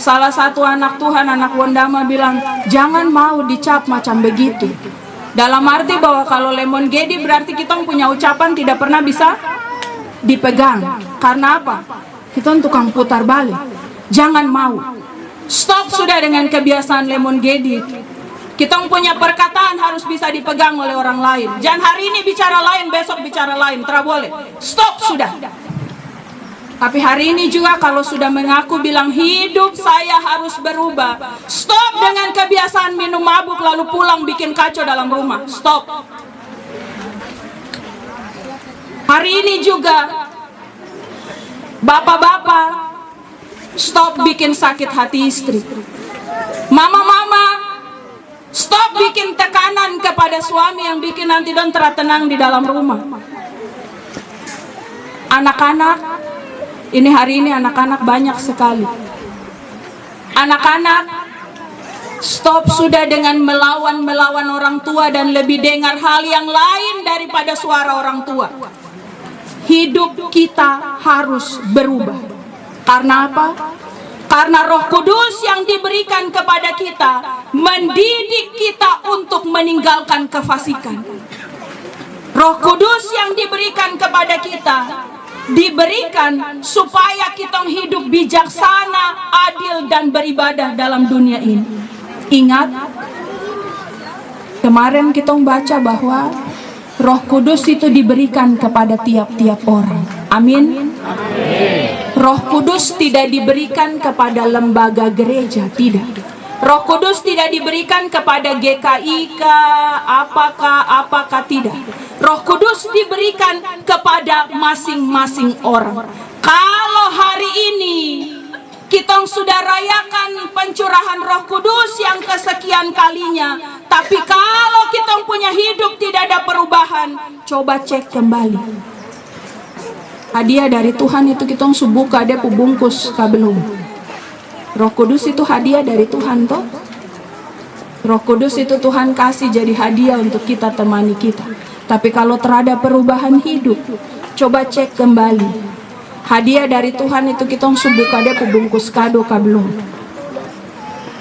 salah satu anak Tuhan, anak Wondama bilang, jangan mau dicap macam begitu. Dalam arti bahwa kalau lemon gedi berarti kita punya ucapan tidak pernah bisa dipegang. Karena apa? Kita tukang putar balik. Jangan mau. Stop sudah dengan kebiasaan lemon gedi. Kita punya perkataan harus bisa dipegang oleh orang lain. Jangan hari ini bicara lain, besok bicara lain. Tidak boleh. Stop sudah. Tapi hari ini juga kalau sudah mengaku bilang hidup saya harus berubah. Stop dengan kebiasaan minum mabuk lalu pulang bikin kacau dalam rumah. Stop. Hari ini juga bapak-bapak, stop bikin sakit hati istri. Mama-mama, stop bikin tekanan kepada suami yang bikin nanti don tenang di dalam rumah. Anak-anak, ini hari ini anak-anak banyak sekali. Anak-anak, stop sudah dengan melawan orang tua dan lebih dengar hal yang lain daripada suara orang tua. Hidup kita harus berubah. Karena apa? Karena Roh Kudus yang diberikan kepada kita mendidik kita untuk meninggalkan kefasikan. Roh Kudus yang diberikan kepada kita diberikan supaya kita hidup bijaksana, adil dan beribadah dalam dunia ini. Ingat, kemarin kita baca bahwa Roh Kudus itu diberikan kepada tiap-tiap orang. Amin. Roh Kudus tidak diberikan kepada lembaga gereja, tidak. Roh Kudus tidak diberikan kepada GKI apakah tidak. Roh Kudus diberikan kepada masing-masing orang. Kalau hari ini kita sudah rayakan pencurahan Roh Kudus yang kesekian kalinya, tapi kalau kita punya hidup tidak ada perubahan, coba cek kembali. Hadiah dari Tuhan itu kita buka dia bungkus kabelum. Roh Kudus itu hadiah dari Tuhan toh. Roh Kudus itu Tuhan kasih jadi hadiah untuk kita temani kita. Tapi kalau terhadap perubahan hidup, coba cek kembali. Hadiah dari Tuhan itu kita buka dia bungkus kado kabelum.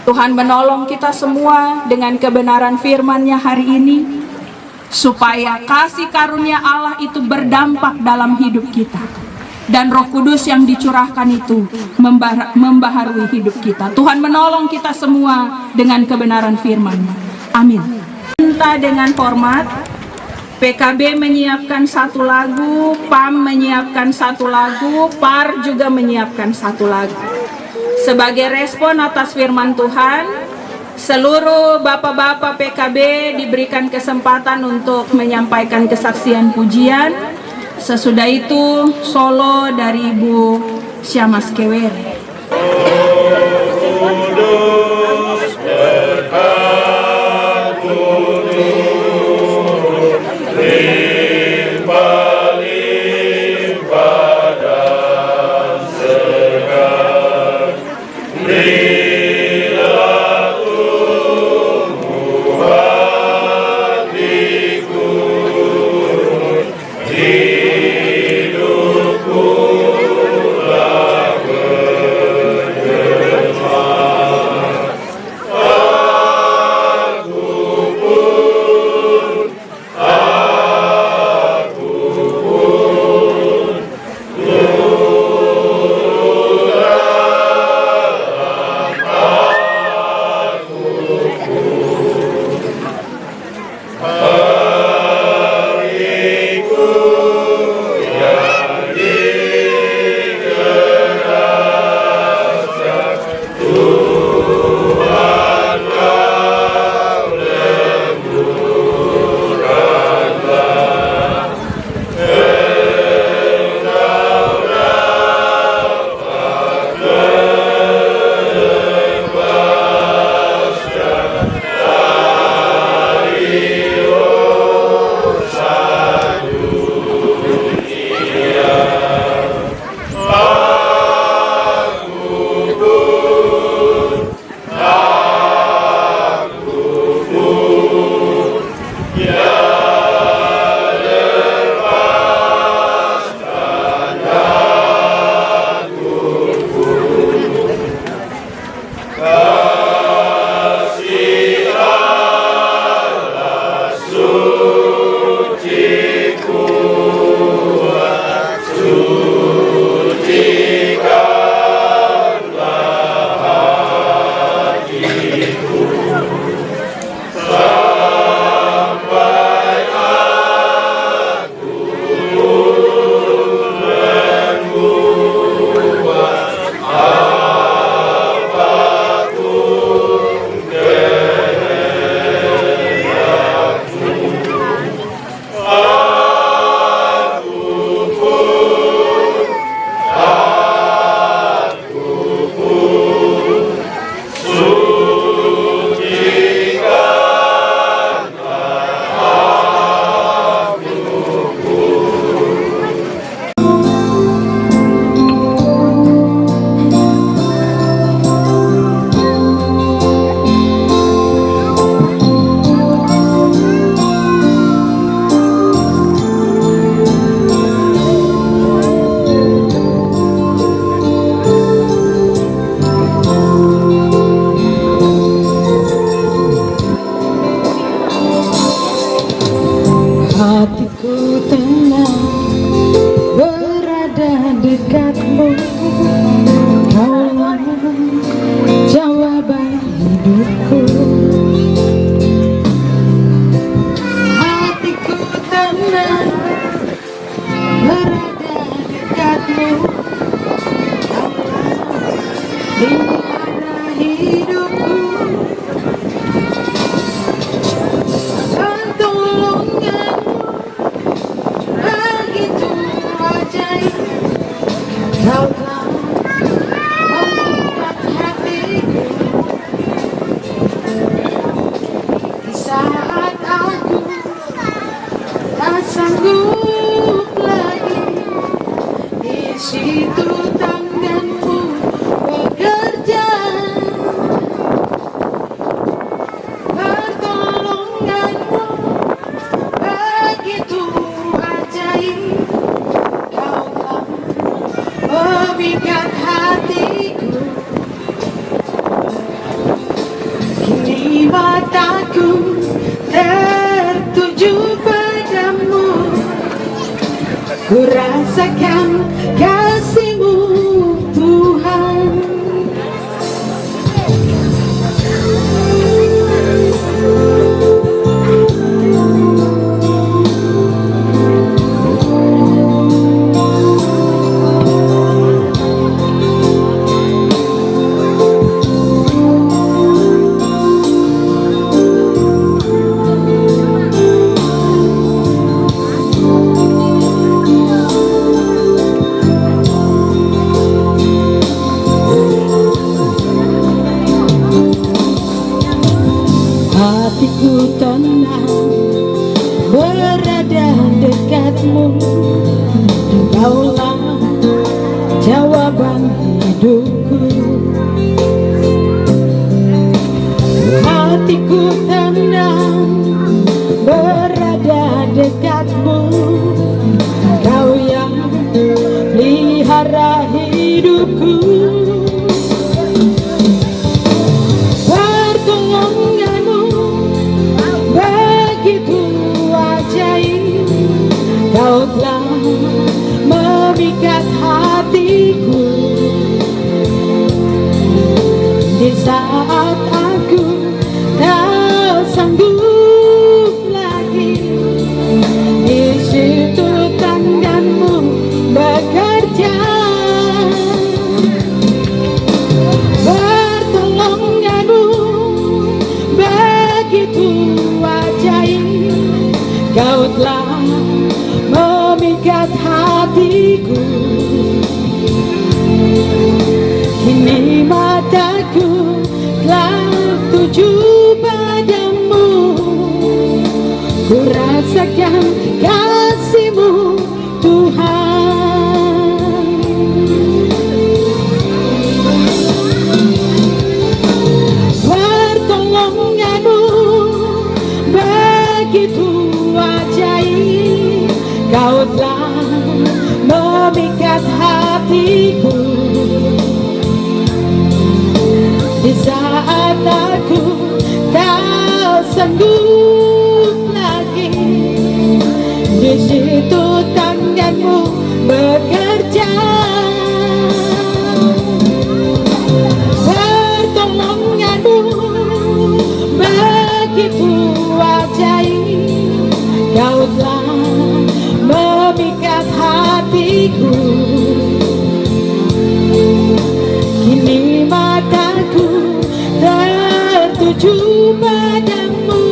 Tuhan menolong kita semua dengan kebenaran firman-Nya hari ini, supaya kasih karunia Allah itu berdampak dalam hidup kita. Dan Roh Kudus yang dicurahkan itu membaharui hidup kita. Tuhan menolong kita semua dengan kebenaran firman-Nya. Amin. Minta dengan hormat, PKB menyiapkan satu lagu, PAM menyiapkan satu lagu, PAR juga menyiapkan satu lagu. Sebagai respon atas firman Tuhan, seluruh bapak-bapak PKB diberikan kesempatan untuk menyampaikan kesaksian pujian. Sesudah itu solo dari Ibu Syamas Kewere. Hallelujah. Hatiku tenang berada dekatmu, kaulah jawaban hidupku. Hatiku tenang berada dekatmu, kaulah pelihara hidupku. Kau telah mengangkat hatiku di saat aku tak sanggup lagi. Di situ tanganmu bekerja, pertolonganmu begitu ajaib. Memikat hatiku, kini mataku tertuju padamu. Ku rasakan kasih-Mu Tuhan. Hatiku tenang berada dekatmu, kaulah jawaban hidupku. Hatiku tenang berada dekatmu, kau yang pelihara hidupku. Kau telah memikat hatiku di saat aku tak sanggup lagi. Di situ tanganmu bekerja, pertolonganmu begitu ajaib. Kau telah memikat hatiku, kini mataku telah tuju padamu. Ku rasakan kasih-Mu Tuhan. Pertolongan-Mu begitu ajaib. Kau telah memikat hatiku di saat aku tak sanggup lagi. Di situ tanganmu bekerja, pertolonganmu begitu ajaib. Kau telah memikat hatiku, kini mataku tertuju padamu.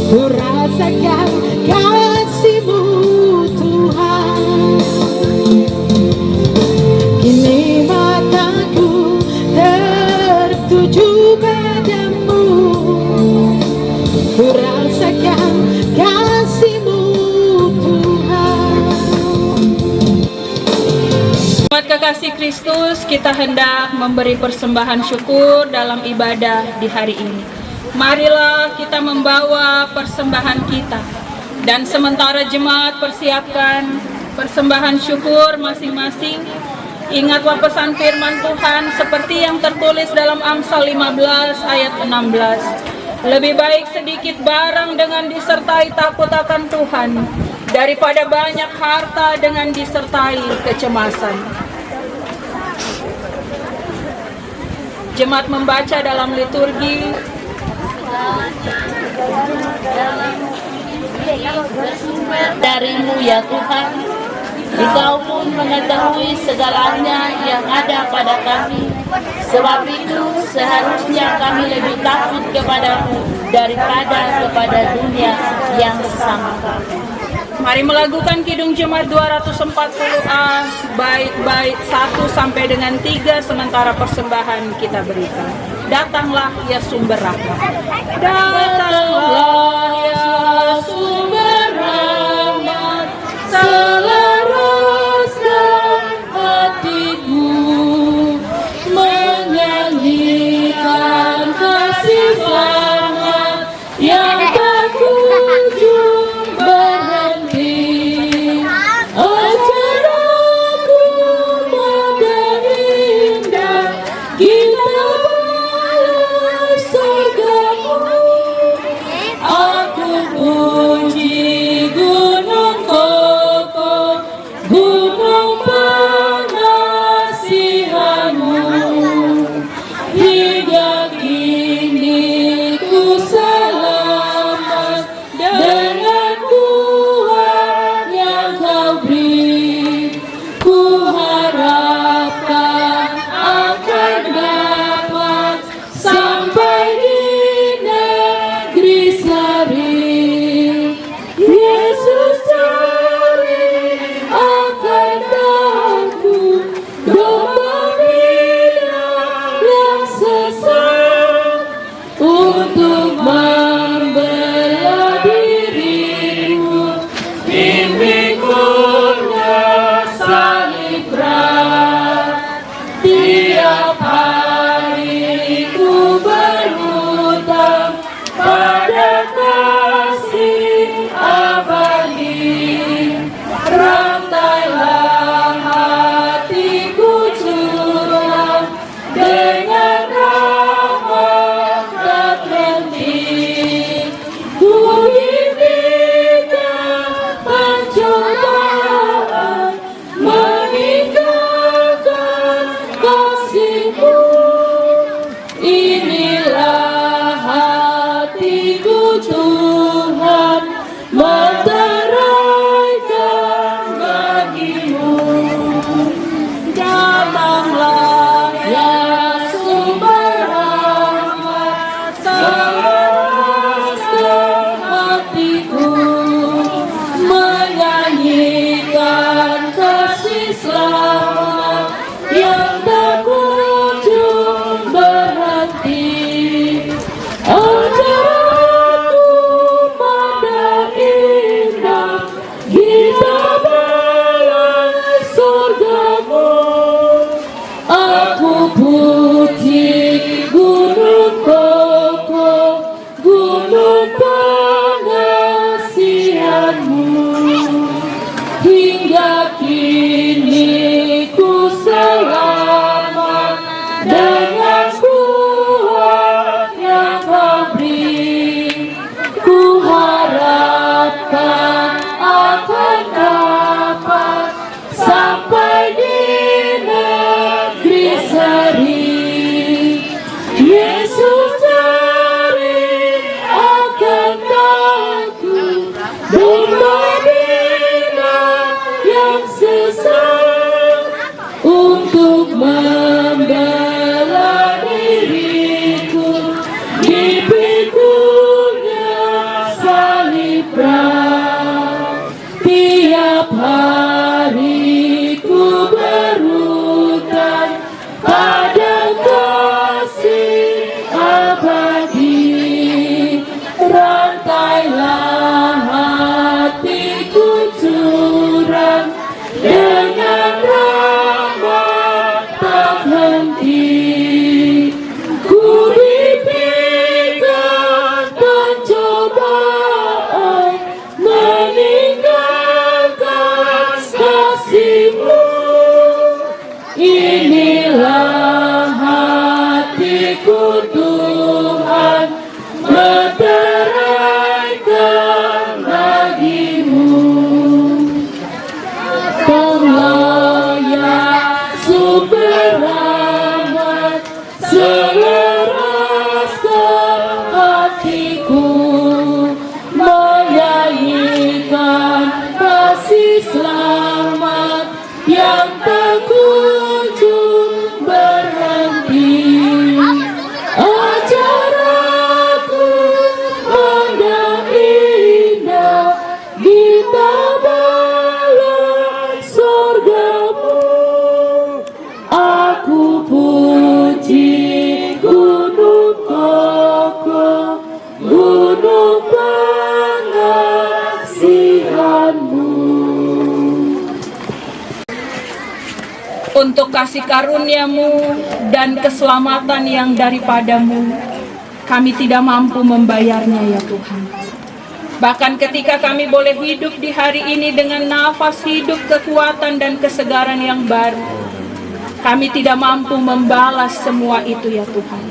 Ku rasakan kasih-Mu Tuhan, kini mataku tertuju padamu. Ku rasakan kasih-Mu Tuhan. Umat kekasih Kristus, kita hendak memberi persembahan syukur dalam ibadah di hari ini. Marilah kita membawa persembahan kita, dan sementara jemaat persiapkan persembahan syukur masing-masing, ingatlah pesan firman Tuhan seperti yang tertulis dalam Amsal 15 ayat 16. Lebih baik sedikit barang dengan disertai takut akan Tuhan daripada banyak harta dengan disertai kecemasan. Jemaat membaca dalam liturgi Darimu ya Tuhan, Engkau pun mengetahui segalanya yang ada pada kami. Sebab itu seharusnya kami lebih takut kepadamu daripada kepada dunia yang sesama kami. Mari melakukan Kidung Jemaat 240A bait-bait 1 sampai dengan 3 sementara persembahan kita berikan. Datanglah ya sumber rahmat. Datanglah ya sumber rahmat, selaraskan hatiku, menyanyikan kasih selamat yang tak kunjung berhenti. Ajaranku makan indah, kita balas surgamu. Aku puji gunung kokoh, gunung pengasihanmu. Hingga kini ku selamat dengan Tuhan yang kau beri. Ku harapkan akan dapat sampai di negeri sari. Yesus cari akan aku, domba binang yang sesat, untuk membela dirimu. Bimbingkunya salib berat, tiap hari ku berhutang pada kasih abadi. Rantailah hatiku curang dengan rahmat tak henti. Ku diberikan pencobaan, meninggalkan kasih-Mu. Inilah hatiku Tuhan, menteraikan bagi-Mu. Datanglah ya sumber rahmat, selaraskan hatiku, menyanyikan kasih selamat yang tak kunjung berhenti. Ajaranku pandang indah, kita balas surgamu. Aku puji gunung kokoh, gunung pengasihanmu. Hingga kini ku selamat dengan Tuhan yang kau beri. Ku harapkan akan dapat sampai di negeri sari. Yesus cari akan aku, domba binang yang sesat, untuk membela diriku. Dipikunya salib berat, tiap hari ku berhutang pada kasih abadi. Rantailah hatiku curang dengan rahmat tak henti. Ku diberikan pencobaan, meninggalkan kasih-Mu. Inilah hatiku Tuhan, untuk kasih karunia-Mu dan keselamatan yang daripadamu. Kami tidak mampu membayarnya ya Tuhan. Bahkan ketika kami boleh hidup di hari ini dengan nafas hidup, kekuatan dan kesegaran yang baru, kami tidak mampu membalas semua itu ya Tuhan.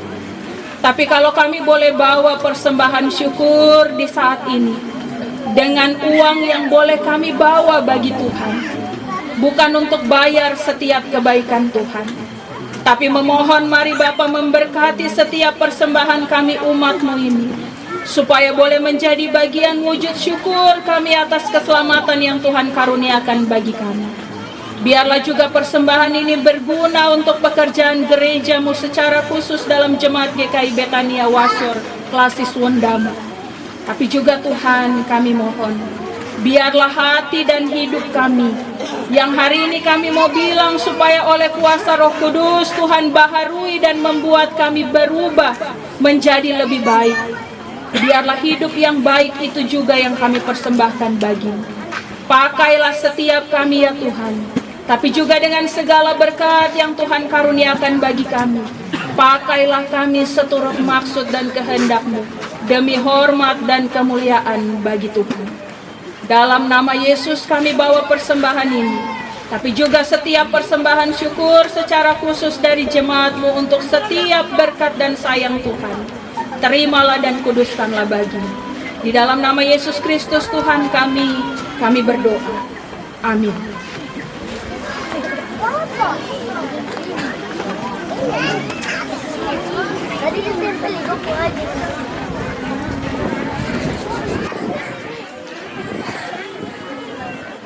Tapi kalau kami boleh bawa persembahan syukur di saat ini, dengan uang yang boleh kami bawa bagi Tuhan, bukan untuk bayar setiap kebaikan Tuhan, tapi memohon mari Bapa memberkati setiap persembahan kami umat-Mu ini, supaya boleh menjadi bagian wujud syukur kami atas keselamatan yang Tuhan karuniakan bagi kami. Biarlah juga persembahan ini berguna untuk pekerjaan gereja-Mu secara khusus dalam Jemaat GKI Betania Wasyor Klasis Wondama. Tapi juga Tuhan, kami mohon, biarlah hati dan hidup kami yang hari ini kami mau bilang supaya oleh kuasa Roh Kudus Tuhan baharui dan membuat kami berubah menjadi lebih baik. Biarlah hidup yang baik itu juga yang kami persembahkan bagi-Mu. Pakailah setiap kami ya Tuhan, tapi juga dengan segala berkat yang Tuhan karuniakan bagi kami. Pakailah kami seturut maksud dan kehendak-Mu, demi hormat dan kemuliaan bagi Tuhan. Dalam nama Yesus kami bawa persembahan ini, tapi juga setiap persembahan syukur secara khusus dari jemaat-Mu untuk setiap berkat dan sayang Tuhan. Terimalah dan kuduskanlah bagi-Mu. Di dalam nama Yesus Kristus Tuhan kami berdoa. Amin.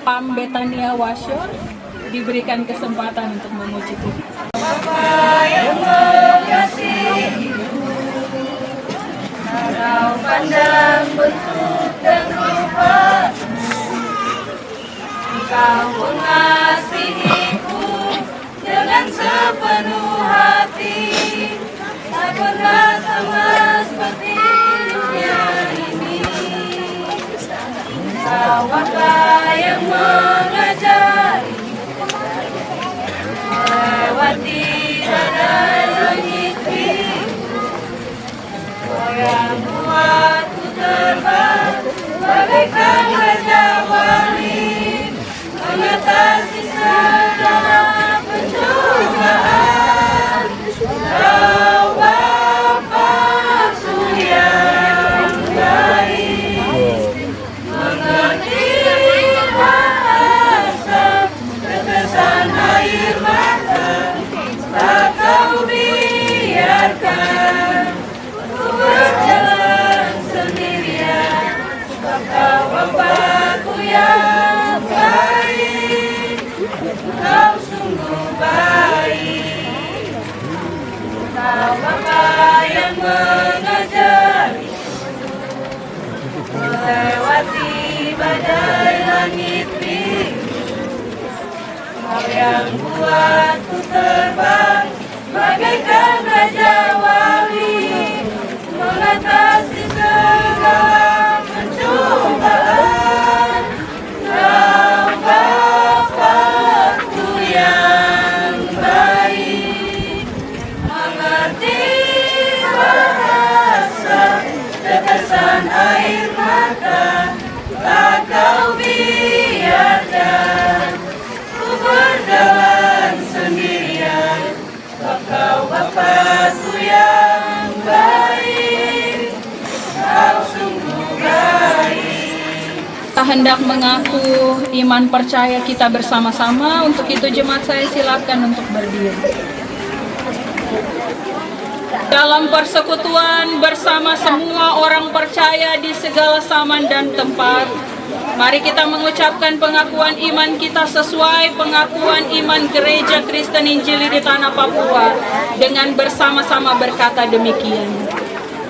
Pam Betania Wasyor diberikan kesempatan untuk memuji Tuhan. Bapa yang mengasihi, Engkau pandang bentuk dan rupa, Engkau mengasihiku dengan sepenuh hati. Tak pernah sama seperti dunia ini. Engkau yang mengajari melewati badai langit biru. Kau yang buatku terbang bagaikan raja wali, mengatasi segala pencobaan. Kau Bapa-Ku yang baik, mengerti bahasa tetesan air mata. Tak Kau biarkan ku berjalan sendirian. Kau Bapa-Ku yang baik, Kau sungguh baik. Kau Bapa yang mengajari melewati badai langit biru. Kau yang buatku terbang bagaikan raja wali, mengatasi segala pencobaan. Kau Bapa-Ku yang baik, mengerti bahasa tetesan air mata. Tak Kau biarkan ku berjalan sendirian. Kau Bapa-Ku yang baik, Kau sungguh baik. Kita hendak mengaku iman percaya kita bersama-sama. Untuk itu jemaat saya silakan untuk berdiri. Dalam persekutuan bersama semua orang percaya di segala zaman dan tempat, mari kita mengucapkan pengakuan iman kita sesuai pengakuan iman Gereja Kristen Injili di Tanah Papua dengan bersama-sama berkata demikian.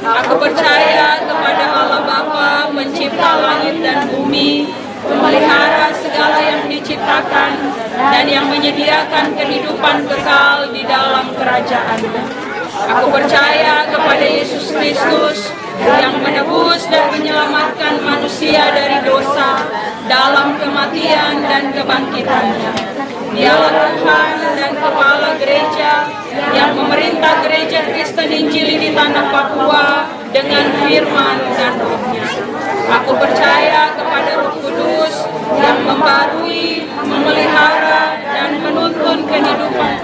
Aku percaya kepada Allah Bapa, pencipta langit dan bumi, memelihara segala yang diciptakan dan yang menyediakan kehidupan kekal di dalam kerajaan-Nya. Aku percaya kepada Yesus Kristus yang menebus dan menyelamatkan manusia dari dosa dalam kematian kematian dan kebangkitannya. Dialah Tuhan dan Kepala Gereja yang memerintah Gereja Kristen Injili di tanah Papua dengan firman dan rohnya. Aku percaya kepada Roh Kudus yang membarui, memelihara, dan menuntun kehidupan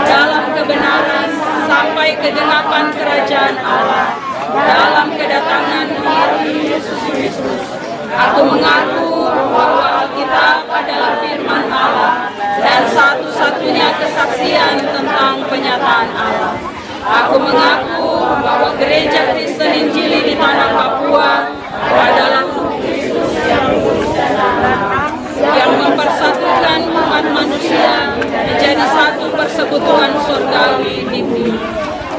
dalam kebenaran sampai kegenapan kerajaan Allah dalam kedatangan Yesus Kristus. Aku mengaku bahwa Alkitab adalah firman Allah dan satu-satunya kesaksian tentang penyataan Allah. Aku mengaku bahwa Gereja Kristen Injili di tanah Papua adalah Kristus yang mempersatukan umat manusia menjadi satu persekutuan surgawi di bumi.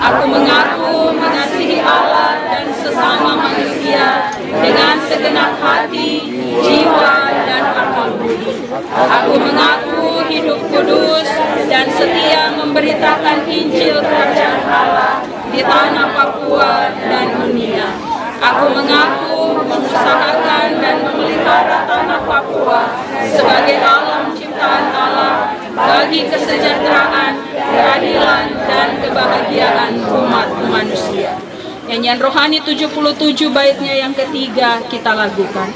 Aku mengaku mengasihi Allah dan sesama manusia dengan segenap hati, jiwa, dan akal budi. Aku mengaku hidup kudus dan setia memberitakan Injil Kerajaan Allah di tanah Papua dan dunia. Aku mengaku mengusahakan dan memelihara tanah Papua sebagai alam ciptaan Allah bagi kesejahteraan, keadilan, dan kebahagiaan umat manusia. Nyanyian rohani 77 baitnya yang ketiga kita lakukan.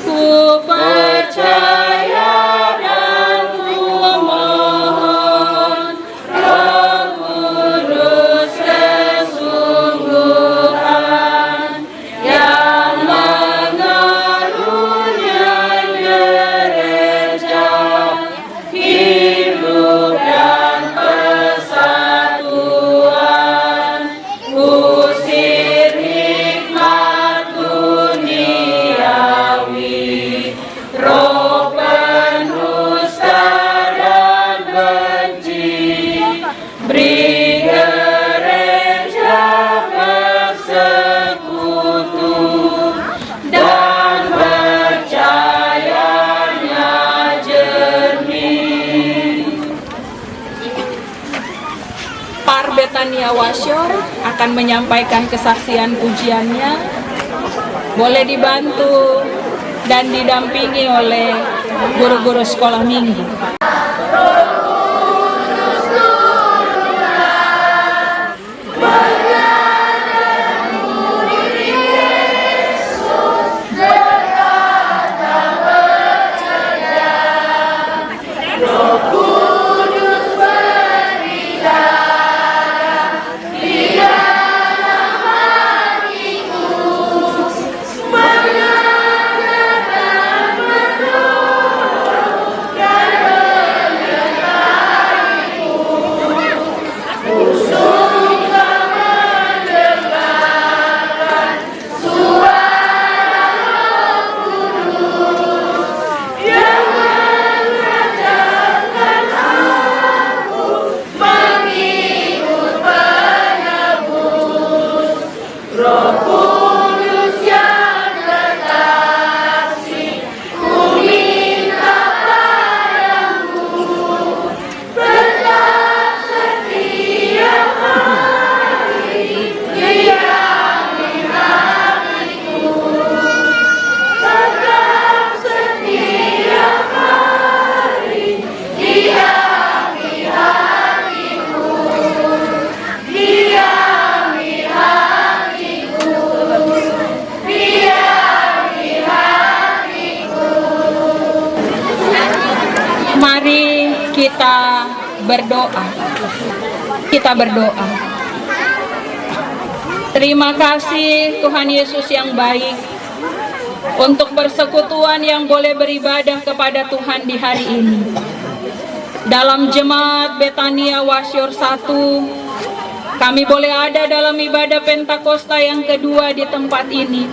Ku percaya dan ku mohon Roh Kudus kesungguhan yang mengarunya gereja hidup dan persatuan, usir hikmat duniawi, roh pendusta dan benci, beri gereja bersekutu dan percayanya jernih. Par Betania Wasyor akan menyampaikan kesaksian pujiannya. Boleh dibantu dan didampingi oleh guru-guru sekolah minggu. Mari kita berdoa. Kita berdoa. Terima kasih Tuhan Yesus yang baik untuk persekutuan yang boleh beribadah kepada Tuhan di hari ini. Dalam Jemaat Betania Wasyor 1, kami boleh ada dalam ibadah Pentakosta yang kedua di tempat ini.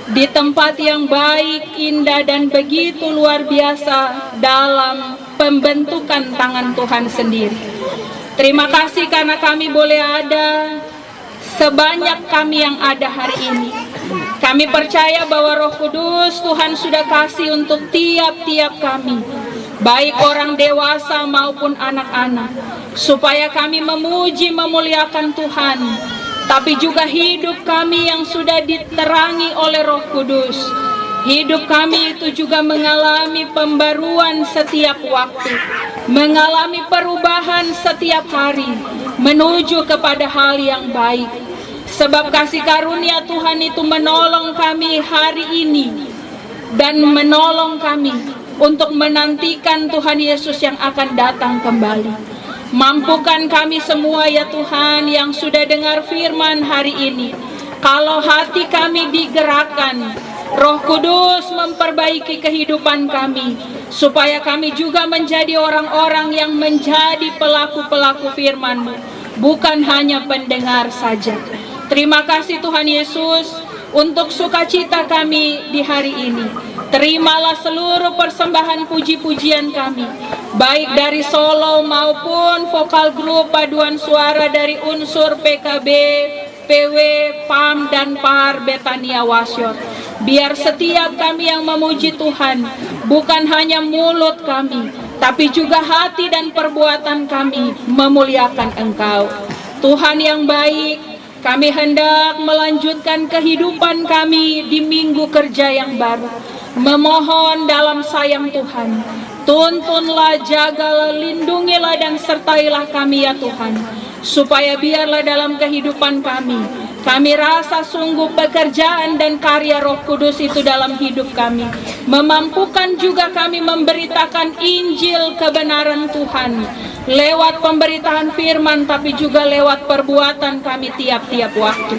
Di tempat yang baik, indah, dan begitu luar biasa dalam pembentukan tangan Tuhan sendiri. Terima kasih karena kami boleh ada sebanyak kami yang ada hari ini. Kami percaya bahwa Roh Kudus Tuhan sudah kasih untuk tiap-tiap kami, baik orang dewasa maupun anak-anak, supaya kami memuji memuliakan Tuhan, tapi juga hidup kami yang sudah diterangi oleh Roh Kudus Hidup kami itu juga mengalami pembaruan setiap waktu, mengalami perubahan setiap hari, menuju kepada hal yang baik. Sebab kasih karunia Tuhan itu menolong kami hari ini, dan menolong kami untuk menantikan Tuhan Yesus yang akan datang kembali. Mampukan kami semua ya Tuhan yang sudah dengar firman hari ini, kalau hati kami digerakkan, Roh Kudus memperbaiki kehidupan kami, supaya kami juga menjadi orang-orang yang menjadi pelaku-pelaku firman-Mu, bukan hanya pendengar saja. Terima kasih Tuhan Yesus untuk sukacita kami di hari ini. Terimalah seluruh persembahan puji-pujian kami, baik dari solo maupun vokal grup paduan suara dari unsur PKB, PW, PAM, dan PAR Betania Warshor. Biar setiap kami yang memuji Tuhan, bukan hanya mulut kami, tapi juga hati dan perbuatan kami memuliakan Engkau. Tuhan yang baik, kami hendak melanjutkan kehidupan kami di minggu kerja yang baru. Memohon dalam sayang Tuhan, tuntunlah, jagalah, lindungilah, dan sertailah kami ya Tuhan, supaya biarlah dalam kehidupan kami rasa sungguh pekerjaan dan karya Roh Kudus itu dalam hidup kami, memampukan juga kami memberitakan Injil kebenaran Tuhan, lewat pemberitaan firman, tapi juga lewat perbuatan kami tiap-tiap waktu.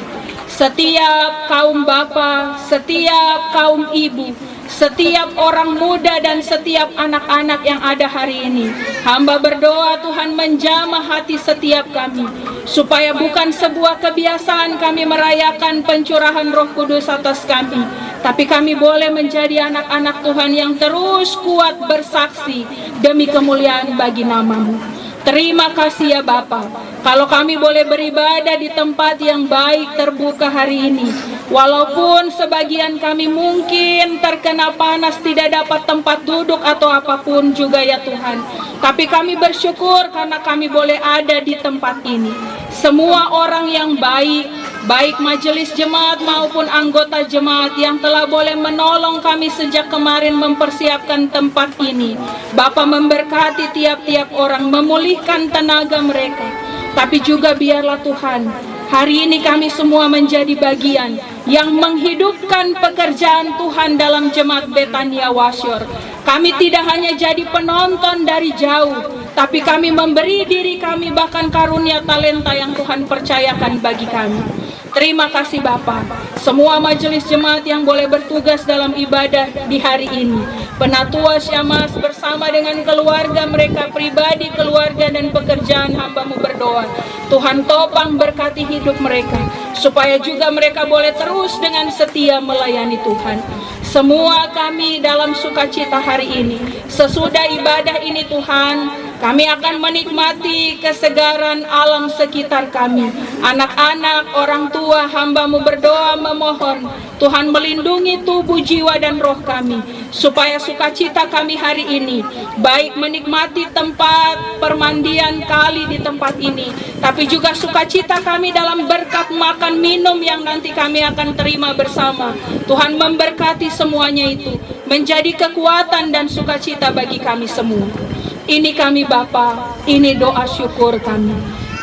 Setiap kaum bapa, setiap kaum ibu, setiap orang muda dan setiap anak-anak yang ada hari ini, hamba berdoa Tuhan menjamah hati setiap kami, supaya bukan sebuah kebiasaan kami merayakan pencurahan Roh Kudus atas kami, tapi kami boleh menjadi anak-anak Tuhan yang terus kuat bersaksi demi kemuliaan bagi nama-Mu. Terima kasih ya Bapa, kalau kami boleh beribadah di tempat yang baik terbuka hari ini. Walaupun sebagian kami mungkin terkena panas, tidak dapat tempat duduk atau apapun juga ya Tuhan, tapi kami bersyukur karena kami boleh ada di tempat ini. Semua orang yang baik, baik majelis jemaat maupun anggota jemaat yang telah boleh menolong kami sejak kemarin mempersiapkan tempat ini, Bapa memberkati tiap-tiap orang, memulihkan tenaga mereka. Tapi juga biarlah Tuhan, hari ini kami semua menjadi bagian yang menghidupkan pekerjaan Tuhan dalam jemaat Betania Warshor. Kami tidak hanya jadi penonton dari jauh, tapi kami memberi diri kami, bahkan karunia talenta yang Tuhan percayakan bagi kami. Terima kasih Bapa. Semua majelis jemaat yang boleh bertugas dalam ibadah di hari ini, Penatua Syamas bersama dengan keluarga mereka pribadi, keluarga dan pekerjaan, hamba-Mu berdoa, Tuhan topang berkati hidup mereka, supaya juga mereka boleh terus dengan setia melayani Tuhan. Semua kami dalam sukacita hari ini, sesudah ibadah ini Tuhan, kami akan menikmati kesegaran alam sekitar kami. Anak-anak, orang tua, hamba-Mu berdoa memohon Tuhan melindungi tubuh, jiwa, dan roh kami, supaya sukacita kami hari ini, baik menikmati tempat permandian kali di tempat ini, tapi juga sukacita kami dalam berkat makan minum yang nanti kami akan terima bersama. Tuhan memberkati semuanya itu, menjadi kekuatan dan sukacita bagi kami semua. Ini kami Bapa, ini doa syukur kami.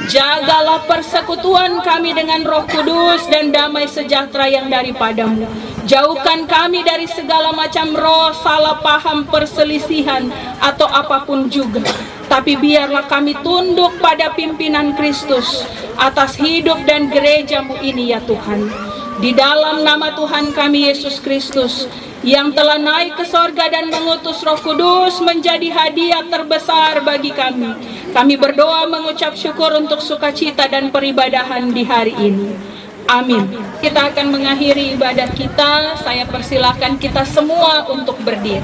Jagalah persekutuan kami dengan Roh Kudus dan damai sejahtera yang daripada-Mu. Jauhkan kami dari segala macam roh, salah paham, perselisihan, atau apapun juga. Tapi biarlah kami tunduk pada pimpinan Kristus atas hidup dan gereja-Mu ini ya Tuhan. Di dalam nama Tuhan kami Yesus Kristus, yang telah naik ke sorga dan mengutus Roh Kudus menjadi hadiah terbesar bagi kami, kami berdoa mengucap syukur untuk sukacita dan peribadahan di hari ini. Amin. Kita akan mengakhiri ibadah kita. Saya persilakan kita semua untuk berdiri.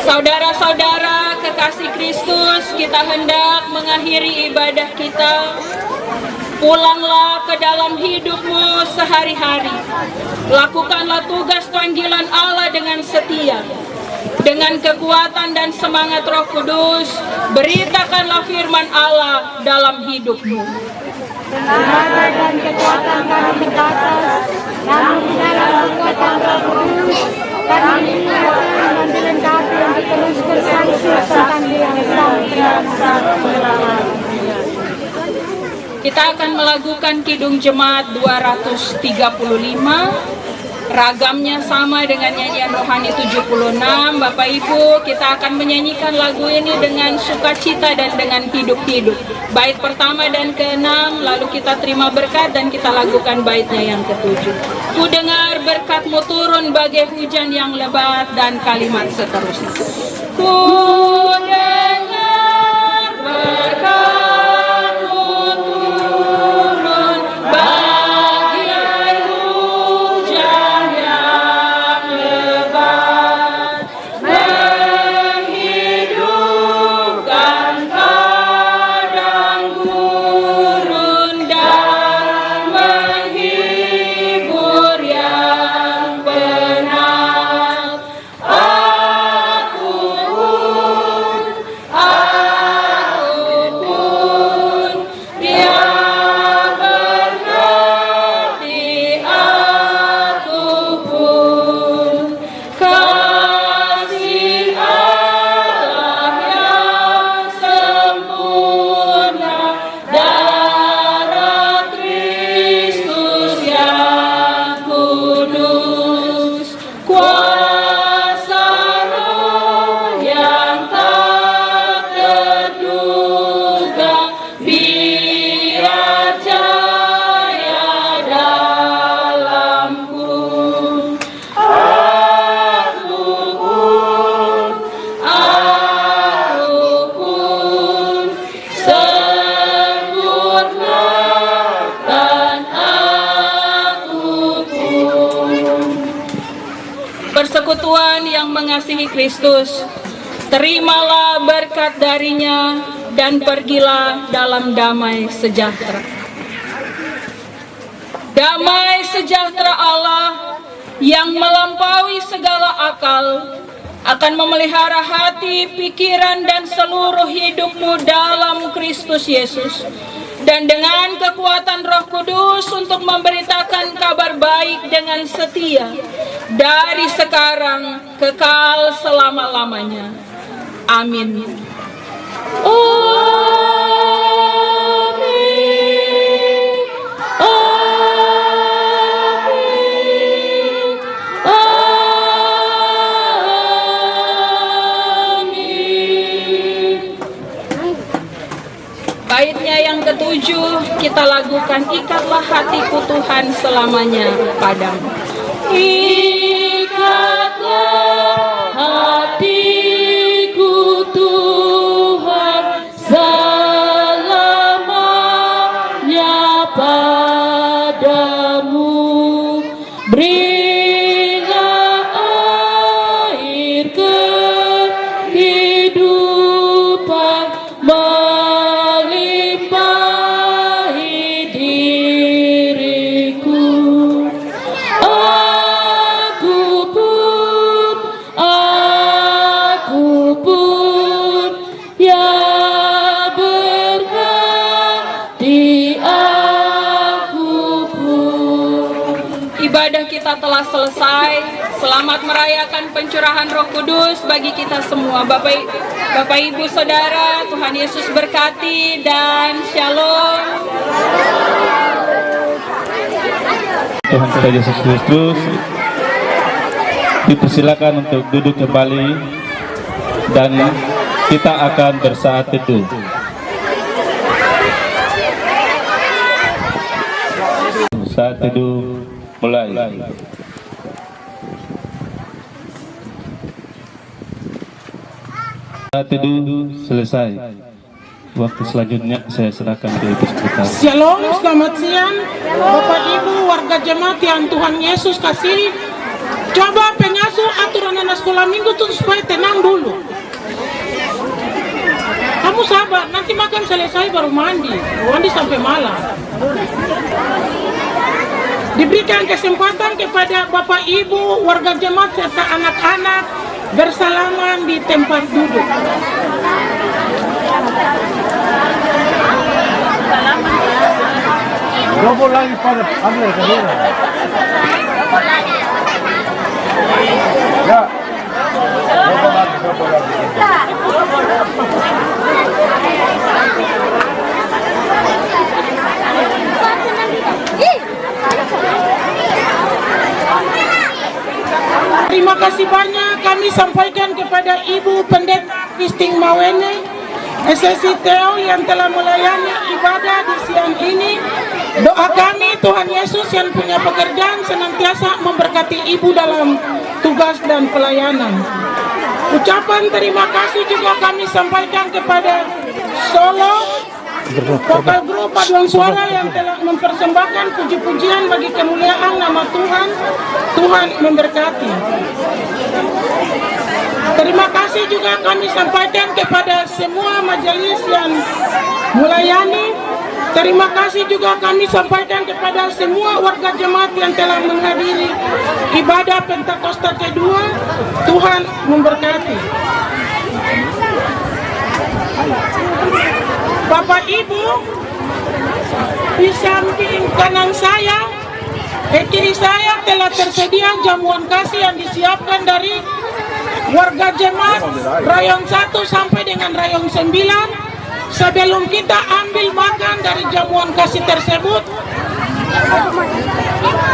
Saudara-saudara kekasih Kristus, kita hendak mengakhiri ibadah kita. Pulanglah ke dalam hidupmu sehari-hari. Lakukanlah tugas panggilan Allah dengan setia. Dengan kekuatan dan semangat Roh Kudus, beritakanlah firman Allah dalam hidupmu. tenaga dan kekuatan kami terbatas, namun di dalam kekuatan Roh Kudus, kami akan dilengkapi untuk terus bersaksi tentang Dia yang sang penyelamat. Kita akan melakukan Kidung Jemaat 235. Ragamnya sama dengan nyanyian rohani 76. Bapak Ibu, kita akan menyanyikan lagu ini dengan sukacita dan dengan hidup-hidup. Bait pertama dan ke-6, lalu kita terima berkat dan kita lakukan baitnya yang ke-7. Ku dengar berkat-Mu turun bagai hujan yang lebat, dan kalimat seterusnya. Ku dengar berkat-Mu turun bagai hujan yang lebat, menghidupkan padang gurun dan menghibur yang penat. Aku pun Dia berkati, aku pun kasih Allah yang sempurna, darah Kristus yang kudus, kuasa Roh yang tak terduga, biar jaya dalamku. Aku pun sempurnakan aku pun. Persekutuan yang mengasihi Kristus, terimalah berkat darinya dan pergilah dalam damai sejahtera. Damai sejahtera Allah yang melampaui segala akal akan memelihara hati, pikiran, dan seluruh hidupmu dalam Kristus Yesus. Dan dengan kekuatan Roh Kudus untuk memberitakan kabar baik dengan setia dari sekarang kekal selama-lamanya. Amin. Amin. Amin. Amin. Baitnya yang ke-7 kita lakukan, ikatlah hatiku Tuhan selamanya padamu. Ikatlah hatiku Tuhan selamanya padamu. Berilah air kehidupan melimpahi diriku. Aku pun ya berhati, aku pun. Ibadah kita telah selesai. Selamat merayakan pencurahan Roh Kudus bagi kita semua. Bapak Ibu Saudara, Tuhan Yesus berkati dan shalom. Tuhan kita Yesus Kristus, dipersilakan untuk duduk kembali dan kita akan bersaat teduh. Saat teduh mulai. Saat teduh selesai. Waktu selanjutnya saya serahkan ke Ibu Sekretaris. Shalom, selamat siang Bapak Ibu warga jemaat yang Tuhan Yesus kasih. Coba pengasuh aturan anak sekolah minggu tuh supaya tenang dulu. Kamu sabar, nanti makan selesai baru mandi sampai malam. Diberikan kesempatan kepada Bapak Ibu warga jemaat serta anak-anak bersalaman di tempat duduk. Double lagi pada ambil ke sini. Ya. Double lagi. Terima kasih banyak kami sampaikan kepada Ibu Pendeta Christine Mawene, SSI Teo yang telah melayani ibadah di siang ini. Doa kami Tuhan Yesus yang punya pekerjaan senantiasa memberkati Ibu dalam tugas dan pelayanan. Ucapan terima kasih juga kami sampaikan kepada Solo Vokal Grup Paduan Suara yang telah mempersembahkan puji-pujian bagi kemuliaan nama Tuhan. Tuhan memberkati. Terima kasih juga kami sampaikan kepada semua majelis yang melayani. Terima kasih juga kami sampaikan kepada semua warga jemaat yang telah menghadiri ibadah Pentakosta kedua. Tuhan memberkati. Bapak Ibu, di samping kanan saya, kiri saya telah tersedia jamuan kasih yang disiapkan dari warga jemaat rayon 1 sampai dengan rayon 9. Sebelum kita ambil makan dari jamuan kasih tersebut,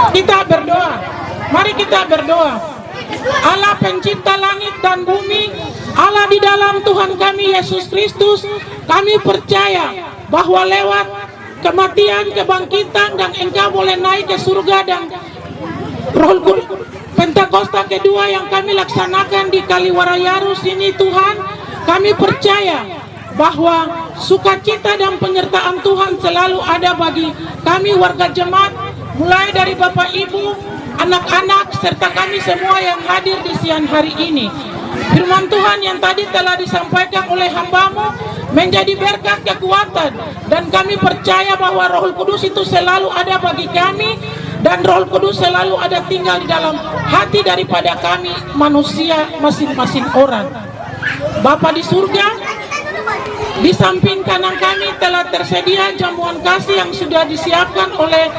kita berdoa. Mari kita berdoa. Allah pencipta langit dan bumi, Allah di dalam Tuhan kami Yesus Kristus, kami percaya bahwa lewat kematian, kebangkitan, dan Engkau boleh naik ke surga, dan Roh Kudus Pentakosta kedua yang kami laksanakan di Kaliwarayarus ini, Tuhan, kami percaya bahwa sukacita dan penyertaan Tuhan selalu ada bagi kami warga jemaat, mulai dari Bapak Ibu, anak-anak, serta kami semua yang hadir di siang hari ini. Firman Tuhan yang tadi telah disampaikan oleh hamba-Mu menjadi berkat kekuatan, dan kami percaya bahwa Roh Kudus itu selalu ada bagi kami, dan Roh Kudus selalu ada tinggal di dalam hati daripada kami manusia masing-masing orang. Bapa di surga, di samping kanan kami telah tersedia jamuan kasih yang sudah disiapkan oleh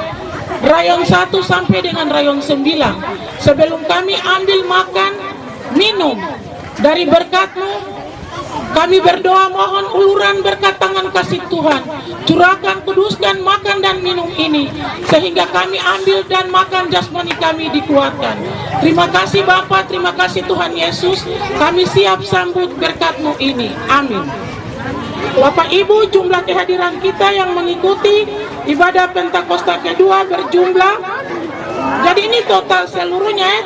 rayon 1 sampai dengan rayon 9. Sebelum kami ambil makan, minum dari berkat-Mu, kami berdoa mohon uluran berkat tangan kasih Tuhan. Curahkan, kuduskan makan dan minum ini, sehingga kami ambil dan makan jasmani kami dikuatkan. Terima kasih Bapa, terima kasih Tuhan Yesus. Kami siap sambut berkat-Mu ini. Amin. Bapak Ibu, jumlah kehadiran kita yang mengikuti ibadah Pentakosta kedua berjumlah, jadi ini total seluruhnya ya,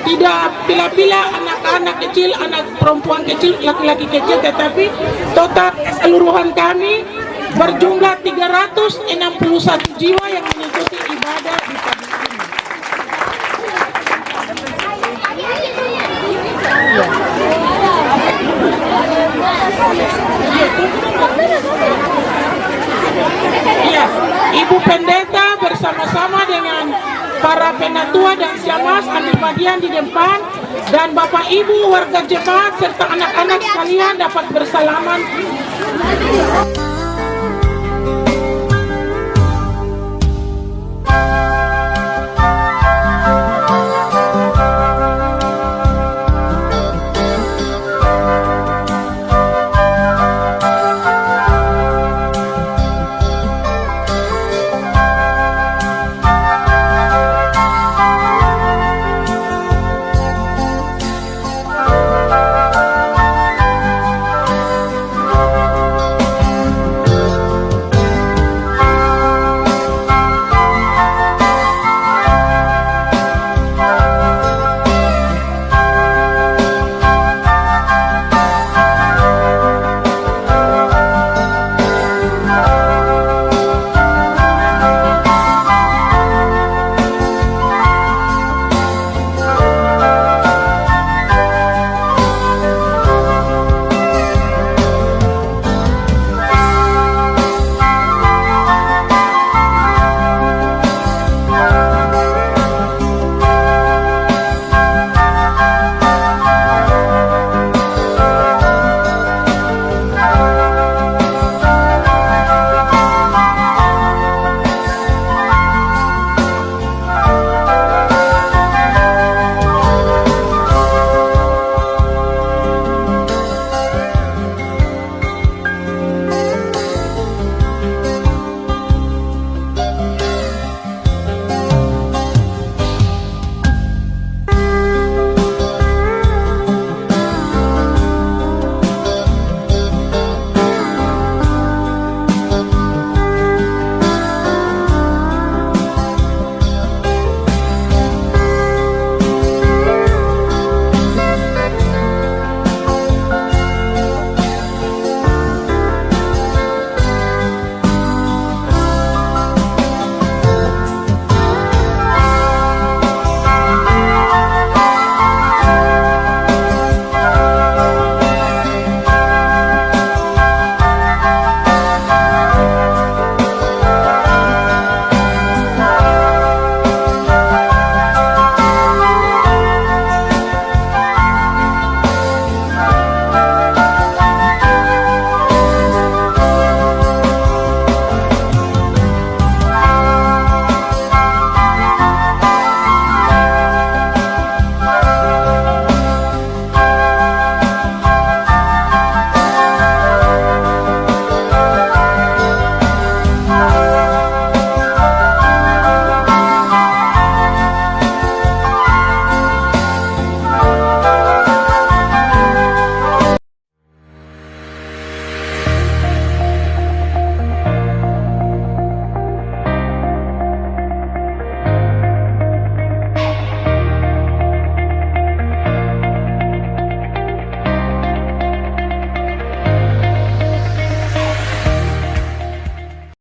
tidak pila-pila anak-anak kecil, anak perempuan kecil, laki-laki kecil, tetapi total keseluruhan kami berjumlah 361 jiwa yang mengikuti ibadah di pagi ini. Ya, Ibu Pendeta bersama-sama dengan para penatua dan syammas ambil bagian di depan, dan Bapak Ibu warga jemaat serta anak-anak sekalian dapat bersalaman.